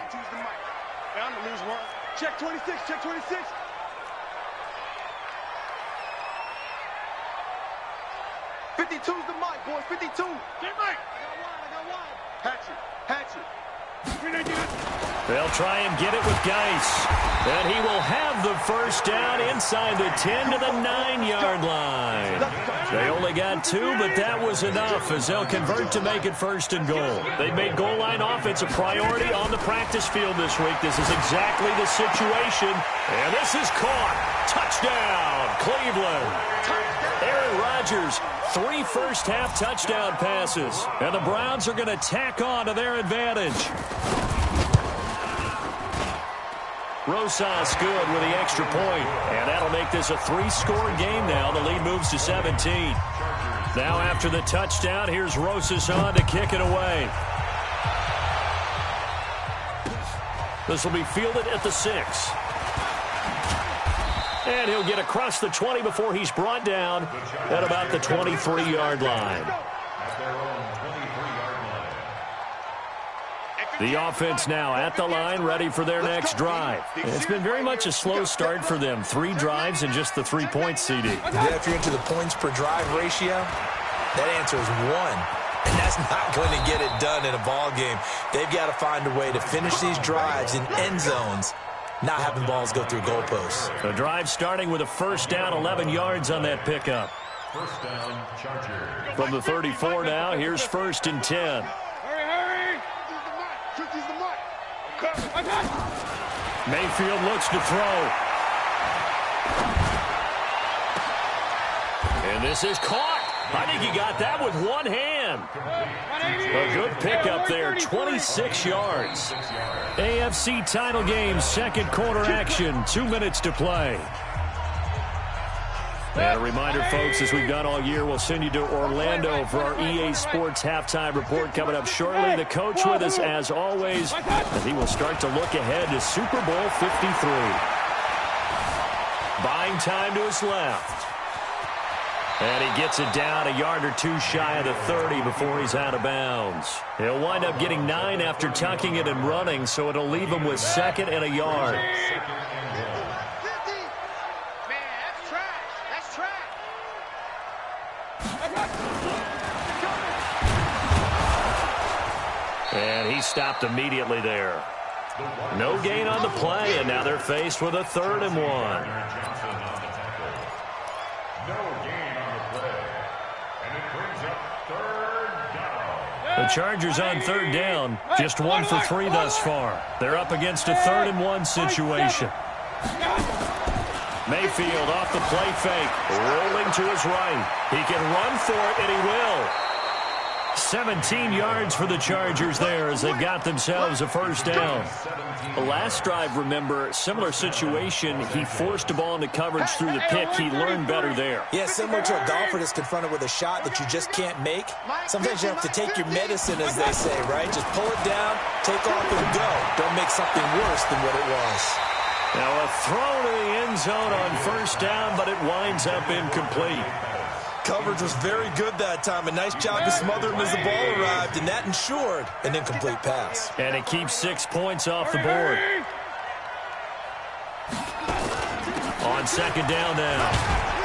Check 26, check 26. '52's the mic, boys. 52. Get Mike. I got wide. Hatchet. They'll try and get it with Geis. And he will have the first down inside the 10 to the 9-yard line. They only got 2, but that was enough as they'll convert to make it 1st and goal. They made goal line offense a priority on the practice field this week. This is exactly the situation. And this is caught. Touchdown, Cleveland. Aaron Rodgers, 3 first-half touchdown passes. And the Browns are going to tack on to their advantage. Rosas good with the extra point. And that'll make this a 3-score game now. The lead moves to 17. Now after the touchdown, here's Rosas on to kick it away. This will be fielded at the 6. And he'll get across the 20 before he's brought down at about the 23-yard line. The offense now at the line, ready for their next drive. It's been very much a slow start for them. 3 drives and just the 3 points, CD. Yeah, if you're into the points per drive ratio, that answer is 1. And that's not going to get it done in a ball game. They've got to find a way to finish these drives in end zones, not having balls go through goalposts. The drive starting with a first down, 11 yards on that pickup. First down, Charger. From the 34 now, here's 1st and 10. Mayfield looks to throw. And this is caught. I think he got that with one hand. A good pickup there, 26 yards. AFC title game, second quarter action, 2 minutes to play. And a reminder, folks, as we've done all year, we'll send you to Orlando for our EA Sports halftime report coming up shortly. The coach with us, as always, and he will start to look ahead to Super Bowl 53. Buying time to his left. And he gets it down a yard or two shy of the 30 before he's out of bounds. He'll wind up getting 9 after tucking it and running, so it'll leave him with 2nd and a yard. And he stopped immediately there. No gain on the play, and now they're faced with a 3rd and 1. The Chargers on 3rd down, just 1 for 3 thus far. They're up against a 3rd and 1 situation. Mayfield off the play fake, rolling to his right. He can run for it, and he will. 17 yards for the Chargers there as they've got themselves a 1st down. The last drive, remember, similar situation. He forced the ball into coverage through the pick. He learned better there. Yeah, similar to a golfer that's confronted with a shot that you just can't make. Sometimes you have to take your medicine, as they say, right? Just pull it down, take off, and go. Don't make something worse than what it was. Now a throw to the end zone on 1st down, but it winds up incomplete. Coverage was very good that time. A nice job to smother him as the ball arrived, and that ensured an incomplete pass. And it keeps 6 points off the board. On 2nd down now,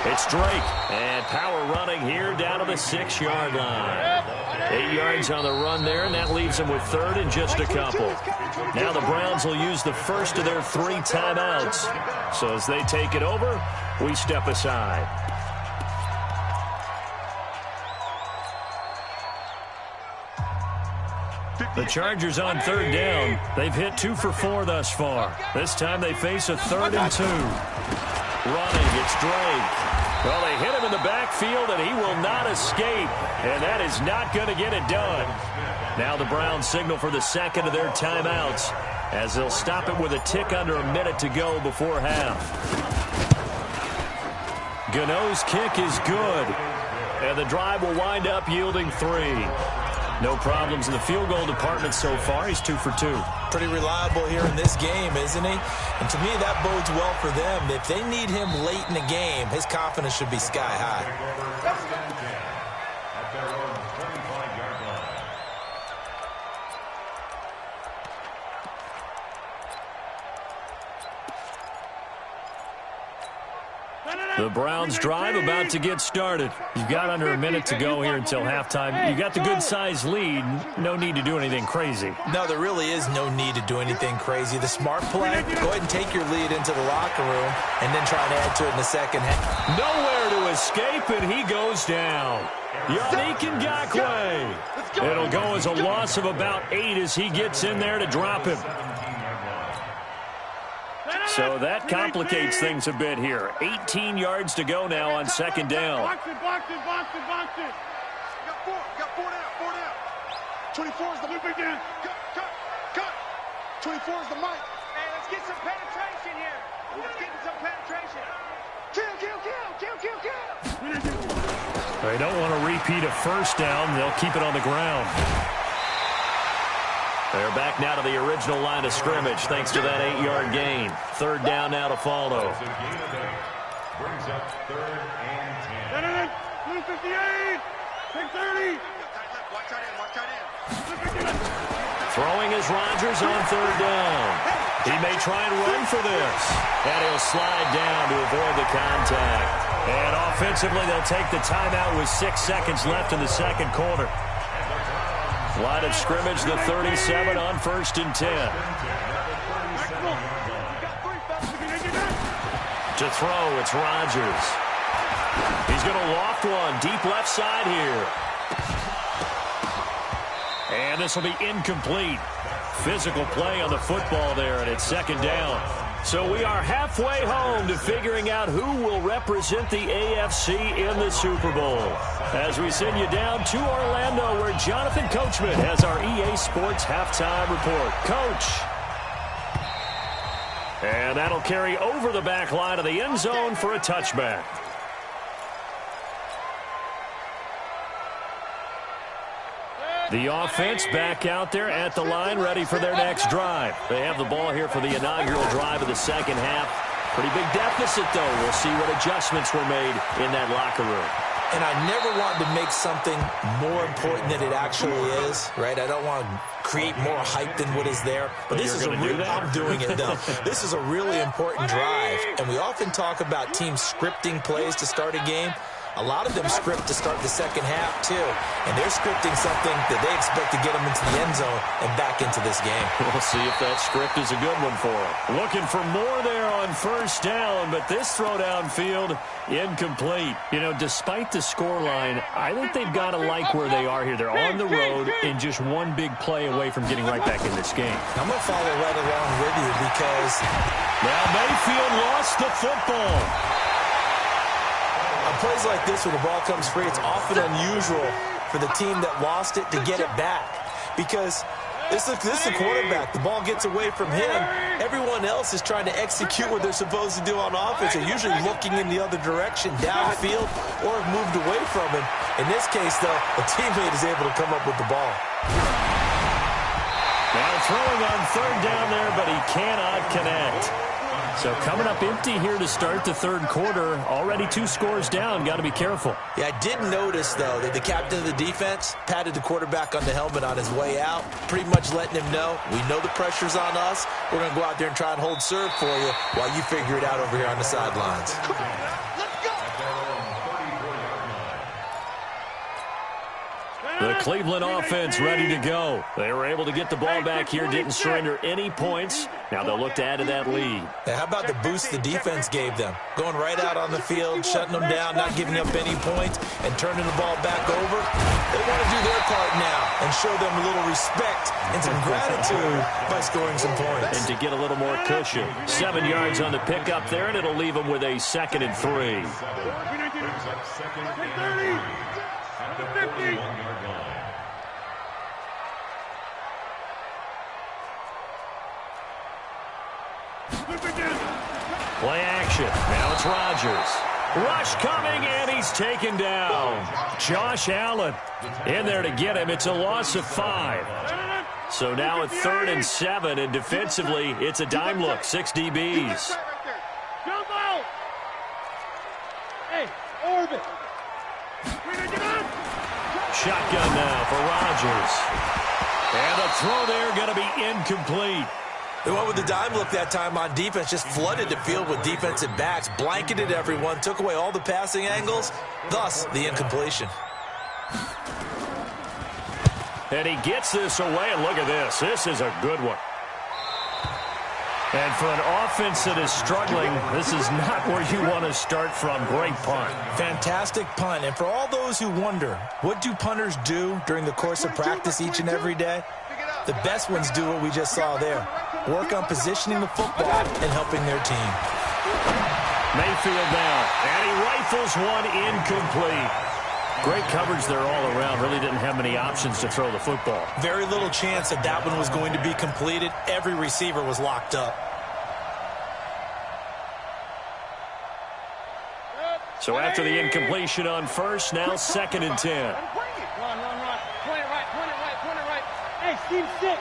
it's Drake. And power running here down to the 6-yard line. 8 yards on the run there, and that leaves them with 3rd and just a couple. Now the Browns will use the first of their 3 timeouts. So as they take it over, we step aside. The Chargers on 3rd down. They've hit 2 for 4 thus far. This time they face a 3rd and 2. Running, it's Drake. Well, they hit him in the backfield, and he will not escape. And that is not going to get it done. Now the Browns signal for the 2nd of their timeouts as they'll stop it with a tick under a minute to go before half. Gano's kick is good. And the drive will wind up yielding 3. No problems in the field goal department so far. He's 2 for 2. Pretty reliable here in this game, isn't he? And to me, that bodes well for them. If they need him late in the game, his confidence should be sky high. The Browns drive about to get started. You've got under a minute to go here until halftime. You got the good-sized lead. No need to do anything crazy. No, there really is no need to do anything crazy. The smart play, go ahead and take your lead into the locker room and then try and add to it in the second half. Nowhere to escape, and he goes down. Yannick Ngakoue. It'll go as a loss of about 8 as he gets in there to drop him. So that complicates things a bit here. 18 yards to go now on 2nd down. Box it. Got 4 down. 24 is the loop again. Cut. 24 is the mic. Hey, let's get some penetration here. Let's get some penetration. Kill. They don't want to repeat a 1st down. They'll keep it on the ground. They're back now to the original line of scrimmage thanks to that 8-yard gain. 3rd down now to follow. Brings up 3rd and 10. 258. 630. Throwing is Rodgers on 3rd down. He may try and run for this. And he'll slide down to avoid the contact. And offensively, they'll take the timeout with 6 seconds left in the 2nd quarter. Line of scrimmage, the 37 on 1st and 10. To throw, it's Rodgers. He's going to loft one deep left side here. And this will be incomplete. Physical play on the football there, and it's 2nd down. So we are halfway home to figuring out who will represent the AFC in the Super Bowl. As we send you down to Orlando, where Jonathan Coachman has our EA Sports halftime report. Coach. And that'll carry over the back line of the end zone for a touchback. The offense back out there at the line, ready for their next drive. They have the ball here for the inaugural drive of the second half. Pretty big deficit, though. We'll see what adjustments were made in that locker room. And I never wanted to make something more important than it actually is, right? I don't want to create more hype than what is there. But this is a real, I'm doing it, though. This is a really important drive. And we often talk about teams scripting plays to start a game. A lot of them script to start the second half, too. And they're scripting something that they expect to get them into the end zone and back into this game. We'll see if that script is a good one for them. Looking for more there on first down, but this throw downfield, incomplete. You know, despite the scoreline, I think they've got to like where they are here. They're on the road and just one big play away from getting right back in this game. I'm going to follow right along with you because now Mayfield lost the football. On plays like this where the ball comes free, it's often unusual for the team that lost it to get it back because this is a quarterback. The ball gets away from him. Everyone else is trying to execute what they're supposed to do on offense. They're usually looking in the other direction, downfield, or have moved away from him. In this case, though, a teammate is able to come up with the ball. Now throwing on third down there, but he cannot connect. So coming up empty here to start the third quarter. Already 2 scores down. Got to be careful. Yeah, I did notice, though, that the captain of the defense patted the quarterback on the helmet on his way out, pretty much letting him know, we know the pressure's on us. We're going to go out there and try and hold serve for you while you figure it out over here on the sidelines. The Cleveland offense ready to go. They were able to get the ball back here, didn't surrender any points. Now they'll look to add to that lead. Now, how about the boost the defense gave them? Going right out on the field, shutting them down, not giving up any points, and turning the ball back over. They want to do their part now and show them a little respect and some gratitude by scoring some points. And to get a little more cushion. 7 yards on the pickup there, and it'll leave them with a 2nd and 3. At the 41-yard line. Play action. Now it's Rodgers. Rush coming, and he's taken down. Josh Allen in there to get him. It's a loss of 5. So now at 3rd and 7, and defensively, it's a dime look. 6 DBs. Jump out! Hey, orbit! Shotgun now for Rodgers. And the throw there going to be incomplete. They went with the dime look that time on defense, just flooded the field with defensive backs, blanketed everyone, took away all the passing angles, thus the incompletion. And he gets this away, and look at this. This is a good one. And for an offense that is struggling, this is not where you want to start from. Great punt. Fantastic punt. And for all those who wonder, what do punters do during the course of practice each and every day? The best ones do what we just saw there. Work on positioning the football and helping their team. Mayfield now, and he rifles one incomplete. Great coverage there all around. Really didn't have many options to throw the football. Very little chance that that one was going to be completed. Every receiver was locked up. So after the incompletion on first, now 2nd and 10. Run. Point it right. Hey, Steve 6.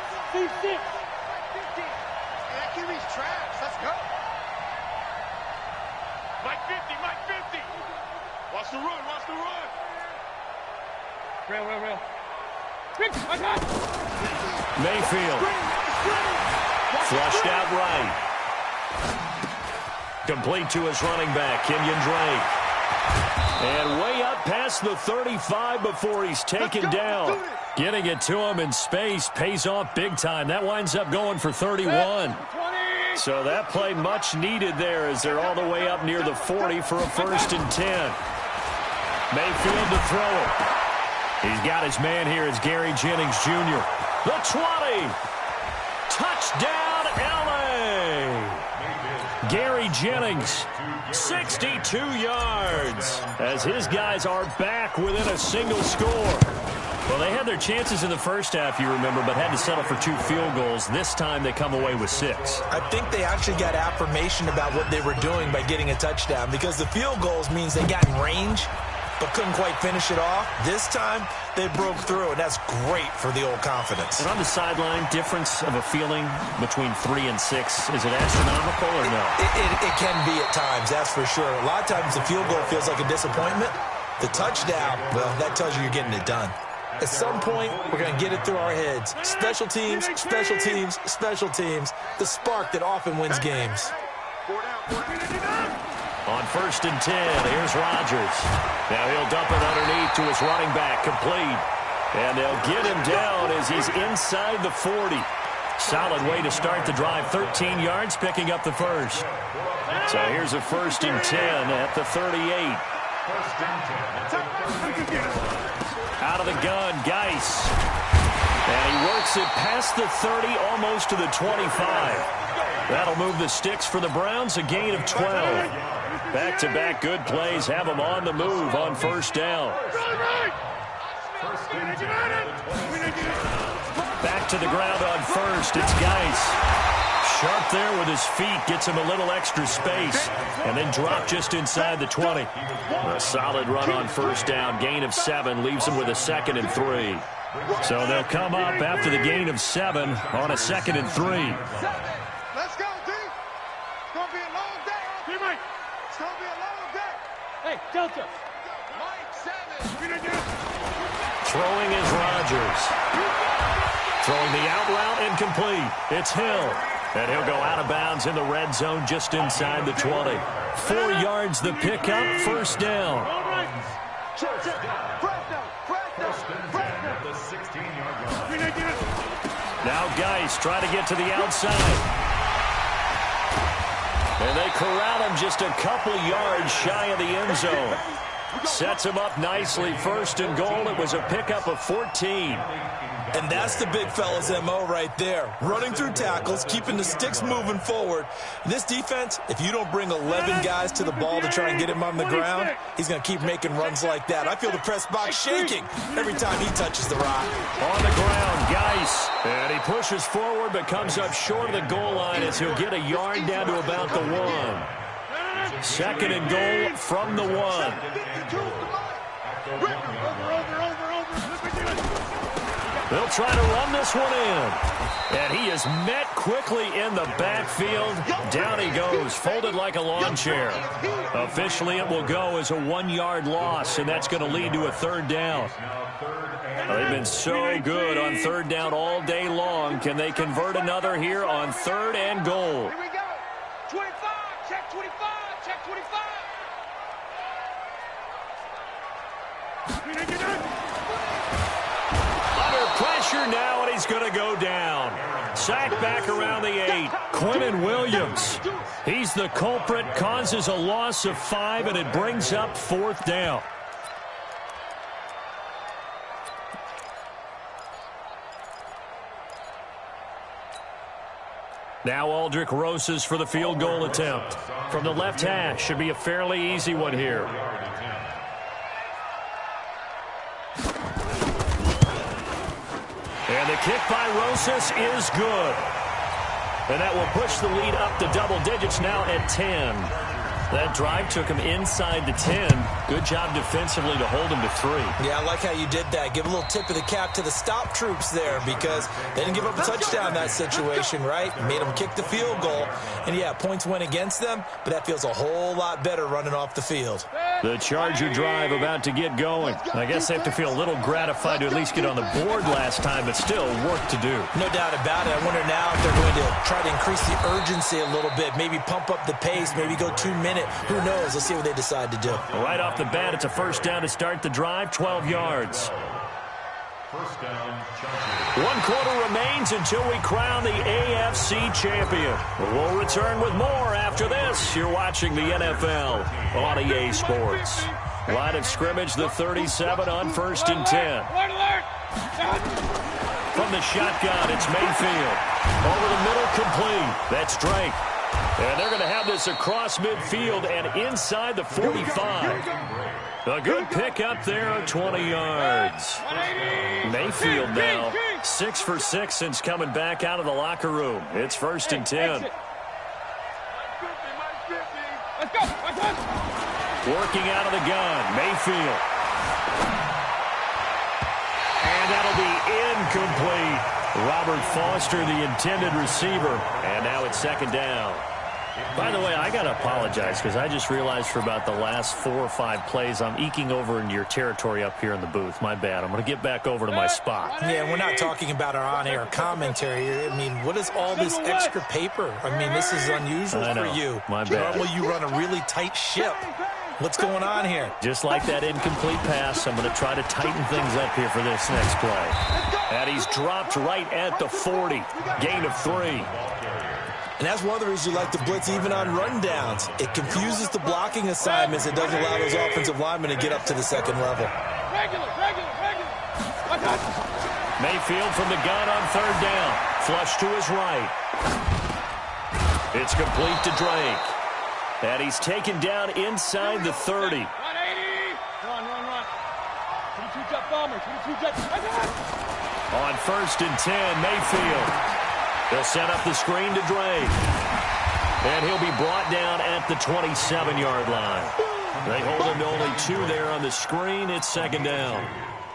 That QB's trash. Let's go. Mike 50. Watch the run. Real. Mayfield. Flushed out right. Complete to his running back, Kenyon Drake. And way up past the 35 before he's taken down. Getting it to him in space pays off big time. That winds up going for 31. So that play much needed there as they're all the way up near the 40 for a 1st and 10. Mayfield to throw it. He's got his man here. It's Gary Jennings Jr. The 20. Touchdown, L.A. Gary Jennings, 62 yards, as his guys are back within a single score. Well, they had their chances in the first half, you remember, but had to settle for 2 field goals. This time they come away with 6. I think they actually got affirmation about what they were doing by getting a touchdown, because the field goals means they got in range. but couldn't quite finish it off. This time, they broke through, and that's great for the old confidence. And on the sideline, difference of a feeling between 3 and 6, is it astronomical or no? It can be at times, that's for sure. A lot of times the field goal feels like a disappointment. The touchdown, well, that tells you you're getting it done. At some point, we're going to get it through our heads. Special teams, special teams, special teams. The spark that often wins games. On 1st and 10, here's Rodgers. Now he'll dump it underneath to his running back, complete. And they'll get him down as he's inside the 40. Solid way to start the drive. 13 yards, picking up the first. So here's a 1st and 10 at the 38. Out of the gun, Geis. And he works it past the 30, almost to the 25. That'll move the sticks for the Browns, a gain of 12. Back-to-back good plays have them on the move on 1st down. Back to the ground on 1st. It's Geis. Sharp there with his feet. Gets him a little extra space. And then drop just inside the 20. A solid run on 1st down. Gain of 7. Leaves him with a 2nd and 3. So they'll come up after the gain of 7 on a 2nd and 3. Let's go, D. It's going to be a long day. Teammate. It's going to be a long day. Hey, Delta. Mike 7. Throwing is Rodgers. Throwing the out route incomplete. It's Hill. And he'll go out of bounds in the red zone just inside the 20. 4 yards the pickup, 1st down. Now Geis try to get to the outside. And they corral him just a couple yards shy of the end zone. Sets him up nicely. 1st and goal. It was a pickup of 14. And that's the big fella's MO right there. Running through tackles, keeping the sticks moving forward. This defense, if you don't bring 11 guys to the ball to try and get him on the ground, he's going to keep making runs like that. I feel the press box shaking every time he touches the rock. On the ground, Geis. And he pushes forward but comes up short of the goal line as he'll get a yard down to about the 1. 2nd and goal from the 1. They'll try to run this one in. And he is met quickly in the backfield. Down he goes, folded like a lawn chair. Officially, it will go as a 1-yard loss, and that's going to lead to a 3rd down. They've been so good on 3rd down all day long. Can they convert another here on 3rd and goal? Here we go. 25. Check 25. Check 25. Pressure now, and he's going to go down. Sack back around the 8. Quinnen Williams. He's the culprit, causes a loss of 5, and it brings up 4th down. Now Aldrich Rosas for the field goal attempt. From the left hash, should be a fairly easy one here. And the kick by Rosas is good. And that will push the lead up to double digits now at 10. That drive took him inside the 10. Good job defensively to hold him to 3. Yeah, I like how you did that. Give a little tip of the cap to the stop troops there because they didn't give up a touchdown in that situation, right? Made them kick the field goal. And, yeah, points went against them, but that feels a whole lot better running off the field. The Charger drive about to get going. I guess they have to feel a little gratified to at least get on the board last time, but still work to do. No doubt about it. I wonder now if they're going to try to increase the urgency a little bit, maybe pump up the pace, maybe go 2 minutes. Who knows? Let's see what they decide to do. Right off the bat, it's a 1st down to start the drive, 12 yards. 1st down, Chargers. 1 quarter remains until we crown the AFC champion. We'll return with more after this. You're watching the NFL on EA Sports. Line of scrimmage, the 37 on 1st and 10. From the shotgun, it's Mayfield. Over the middle, complete. That's Drake. And they're going to have this across midfield and inside the 45. A good pick up there, 20 yards. Mayfield now 6 for 6 since coming back out of the locker room. It's 1st and 10. Working out of the gun, Mayfield. And that'll be incomplete. Robert Foster, the intended receiver. And now it's second down. By the way, I got to apologize because I just realized for about the last 4 or 5 plays, I'm eking over into your territory up here in the booth. My bad. I'm going to get back over to my spot. Yeah, we're not talking about our on-air commentary here. I mean, what is all this extra paper? I mean, this is unusual for you. My bad. Normally you run a really tight ship. What's going on here? Just like that incomplete pass, I'm going to try to tighten things up here for this next play. And he's dropped right at the 40. Gain of 3. And that's one of the reasons you like to blitz even on rundowns. It confuses the blocking assignments. It doesn't allow those offensive linemen to get up to the second level. Mayfield from the gun on third down. Flush to his right. It's complete to Drake. And he's taken down inside the 30. Run. 22-jet bomber. 22-jet. On 1st and 10, Mayfield. They'll set up the screen to Drake. And he'll be brought down at the 27-yard line. They hold him to only 2 there on the screen. It's second down.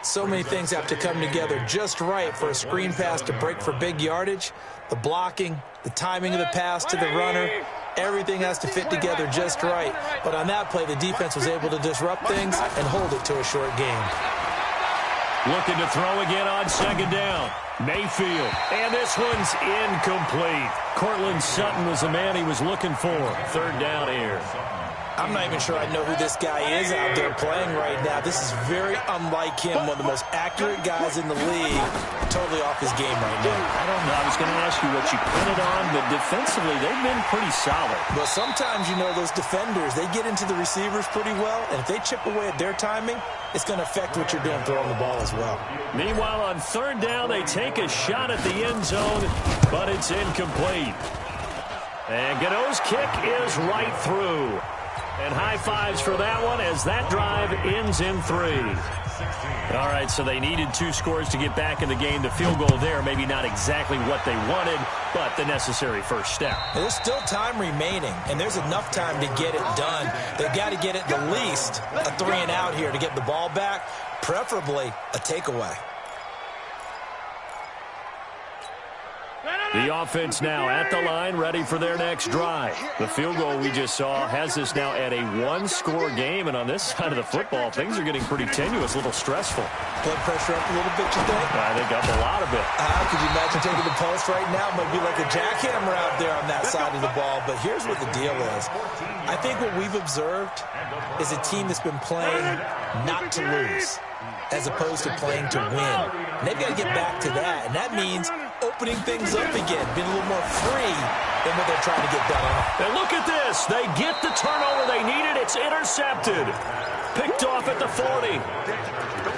So many things have to come together just right for a screen pass to break for big yardage. The blocking, the timing of the pass to the runner, everything has to fit together just right. But on that play, the defense was able to disrupt things and hold it to a short game. Looking to throw again on second down. Mayfield. And this one's incomplete. Cortland Sutton was the man he was looking for. Third down here. I'm not even sure I know who this guy is out there playing right now. This is very unlike him, one of the most accurate guys in the league. Totally off his game right now. I don't know. I was going to ask you what you put it on, but defensively, they've been pretty solid. Well, sometimes, you know, those defenders, they get into the receivers pretty well, and if they chip away at their timing, it's going to affect what you're doing throwing the ball as well. Meanwhile, on third down, they take a shot at the end zone, but it's incomplete. And Gano's kick is right through. And high fives for that one as that drive ends in 3. All right, so they needed 2 scores to get back in the game. The field goal there, maybe not exactly what they wanted, but the necessary first step. There's still time remaining, and there's enough time to get it done. They've got to get at the least a 3 and out here to get the ball back, preferably a takeaway. The offense now at the line, ready for their next drive. The field goal we just saw has us now at a 1-score game, and on this side of the football, things are getting pretty tenuous, a little stressful. Blood pressure up a little bit, you think? I think up a lot of it. Could you imagine taking the pulse right now? It might be like a jackhammer out there on that side of the ball, but here's what the deal is. I think what we've observed is a team that's been playing not to lose, as opposed to playing to win. And they've got to get back to that, and that means opening things up again, being a little more free than what they're trying to get done. And look at this. They get the turnover they needed. It's intercepted. Picked off at the 40.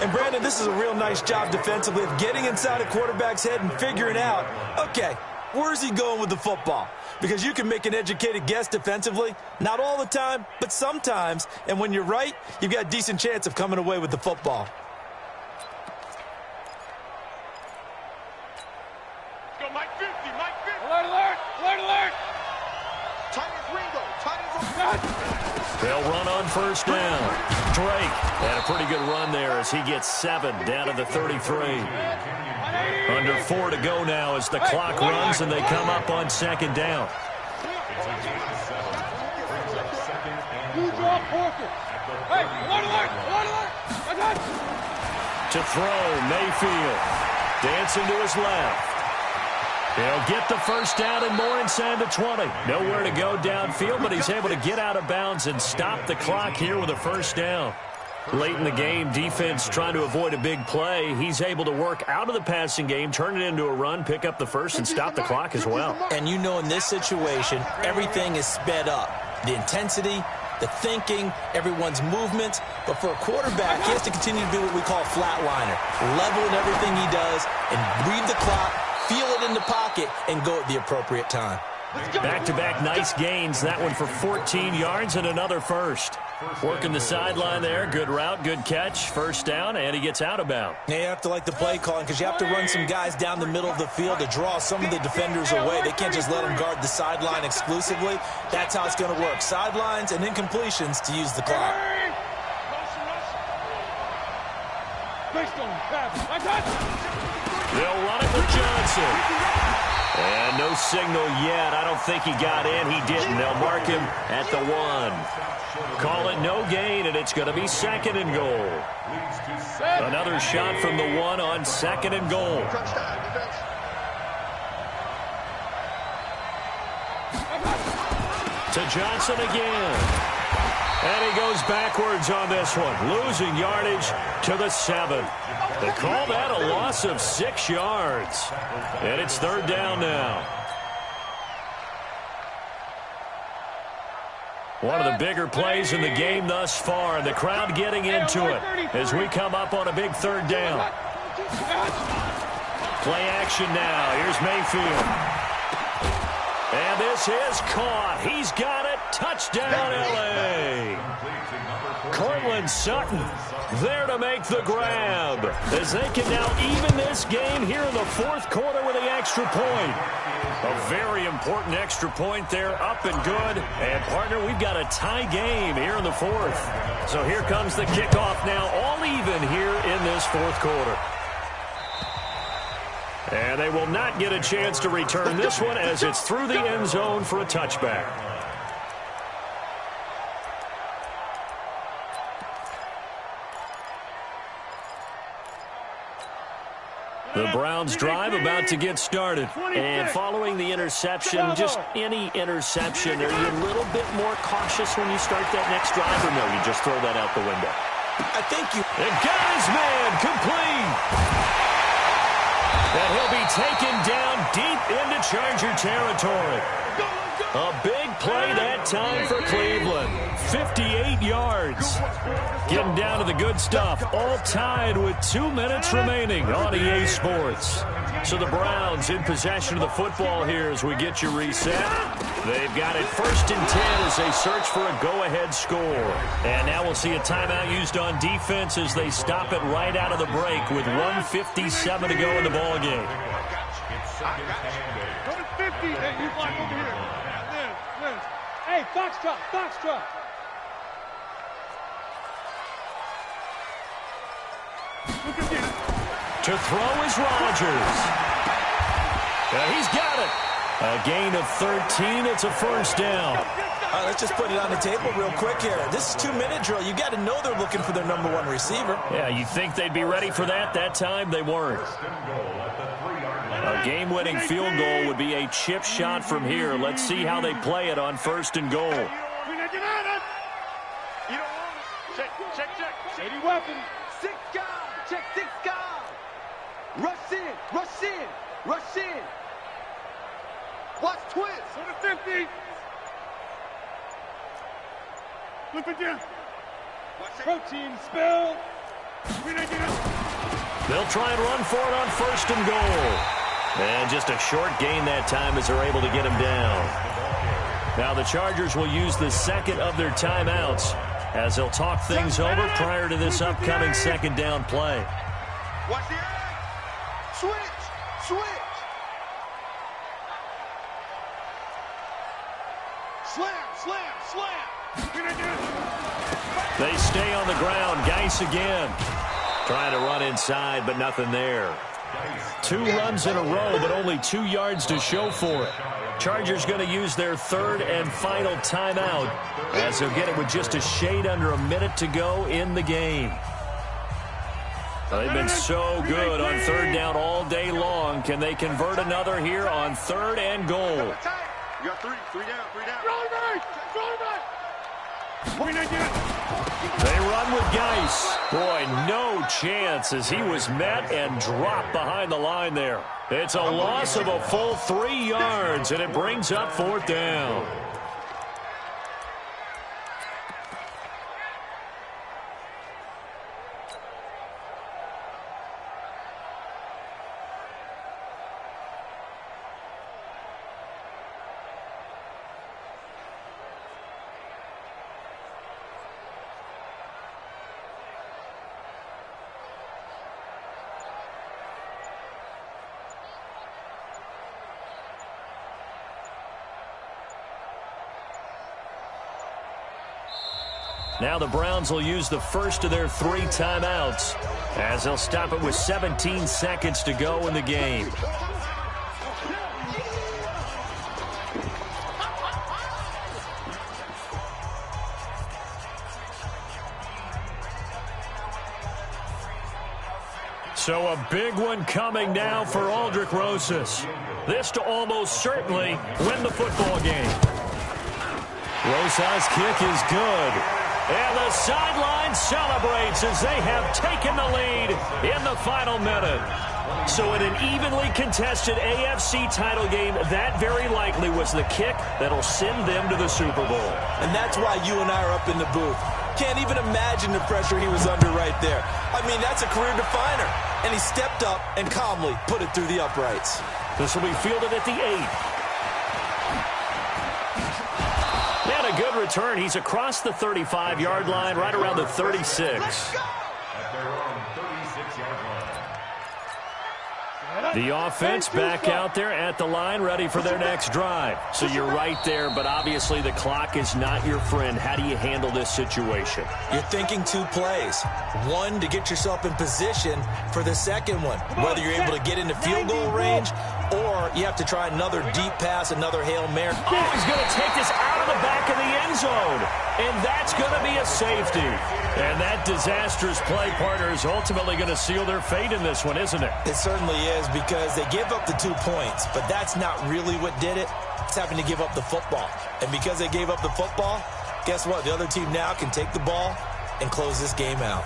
And, Brandon, this is a real nice job defensively of getting inside a quarterback's head and figuring out, okay, where's he going with the football? Because you can make an educated guess defensively, not all the time, but sometimes. And when you're right, you've got a decent chance of coming away with the football. They'll run on first down. Drake had a pretty good run there as he gets 7 down to the 33. Under 4 to go now as the clock runs and they come up on second down. To throw, Mayfield. Dancing to his left. He'll get the first down and more inside the 20. Nowhere to go downfield, but he's able to get out of bounds and stop the clock here with a first down. Late in the game, defense trying to avoid a big play. He's able to work out of the passing game, turn it into a run, pick up the first, and stop the clock as well. And you know in this situation, everything is sped up. The intensity, the thinking, everyone's movement. But for a quarterback, he has to continue to be what we call a flatliner. Level in everything he does and read the clock, feel it in the pocket, and go at the appropriate time. Back-to-back nice gains. That one for 14 yards and another first. Working the sideline there. Good route, good catch. First down, and he gets out of bounds. Yeah, you have to like the play calling because you have to run some guys down the middle of the field to draw some of the defenders away. They can't just let them guard the sideline exclusively. That's how it's going to work. Sidelines and incompletions to use the clock. They'll run it with Johnson. And no signal yet. I don't think he got in. He didn't. They'll mark him at the 1. Call it no gain, and it's going to be 2nd and goal. Another shot from the 1 on 2nd and goal. To Johnson again. And he goes backwards on this one, losing yardage to the 7. They call that a loss of 6 yards. And it's 3rd down now. One of the bigger plays in the game thus far, and the crowd getting into it as we come up on a big 3rd down. Play action now. Here's Mayfield. And this is caught. He's got it. Touchdown, L.A. Cortland Sutton there to make the grab as they can now even this game here in the 4th quarter with the extra point. A very important extra point there, up and good. And, partner, we've got a tie game here in the 4th. So here comes the kickoff now, all even here in this 4th quarter. And they will not get a chance to return this one as it's through the end zone for a touchback. The Browns drive about to get started. And following the interception, just any interception, are you a little bit more cautious when you start that next drive, or no, you just throw that out the window? I think you... And got his man complete. And he'll be taken down deep into Charger territory. A big play that time for Cleveland. 58 yards. Getting down to the good stuff. All tied with 2 minutes remaining on EA Sports. So the Browns in possession of the football here as we get you reset. They've got it 1st and 10 as they search for a go-ahead score. And now we'll see a timeout used on defense as they stop it right out of the break with 1:57 to go in the ballgame. Number 50. Hey, you block over here. Liz. Hey, Foxtrot. To throw is Rodgers. He's got it. A gain of 13. It's a 1st down. Let's just put it on the table real quick here. This is 2-minute drill. You got to know they're looking for their number 1 receiver. Yeah, you'd think they'd be ready for that. That time they weren't. A game-winning field goal would be a chip shot from here. Let's see how they play it on 1st and goal. You don't want it. Check. Shady weapon. 6 guys. Check 6 guys. Rush in. Watch twist. To the 50. Flip it down. Protein spill. They'll try and run for it on 1st and goal. And just a short gain that time as they're able to get him down. Now the Chargers will use the 2nd of their timeouts as they'll talk things over prior to this upcoming 2nd down play. Watch the edge. Switch. Slam. They stay on the ground. Geis again. Trying to run inside, but nothing there. 2 runs in a row, but only 2 yards to show for it. Chargers going to use their 3rd and final timeout as they'll get it with just a shade under a minute to go in the game. They've been so good on 3rd down all day long. Can they convert another here on 3rd and goal? You got 3 down. They run with Geis. Boy, no chance as he was met and dropped behind the line there. It's a loss of a full 3 yards, and it brings up 4th down. Now the Browns will use the first of their 3 timeouts as they'll stop it with 17 seconds to go in the game. So a big one coming now for Aldrick Rosas. This to almost certainly win the football game. Rosas' kick is good. And the sideline celebrates as they have taken the lead in the final minute. So in an evenly contested AFC title game, that very likely was the kick that'll send them to the Super Bowl. And that's why you and I are up in the booth. Can't even imagine the pressure he was under right there. I mean, that's a career definer. And he stepped up and calmly put it through the uprights. This will be fielded at the 8. And a good return. He's across the 35-yard line, right around the 36. At their own 36-yard line. The offense back out there at the line, ready for their next drive. So you're right there, but obviously the clock is not your friend. How do you handle this situation? You're thinking 2 plays. One, to get yourself in position for the second one. Whether you're able to get into field goal range or you have to try another deep pass, another Hail Mary. Oh, he's going to take this out of the back of the end zone. And that's going to be a safety. And that disastrous play partner is ultimately going to seal their fate in this one, isn't it? It certainly is, because they gave up the 2 points, but that's not really what did it. It's having to give up the football. And because they gave up the football, guess what? The other team now can take the ball and close this game out.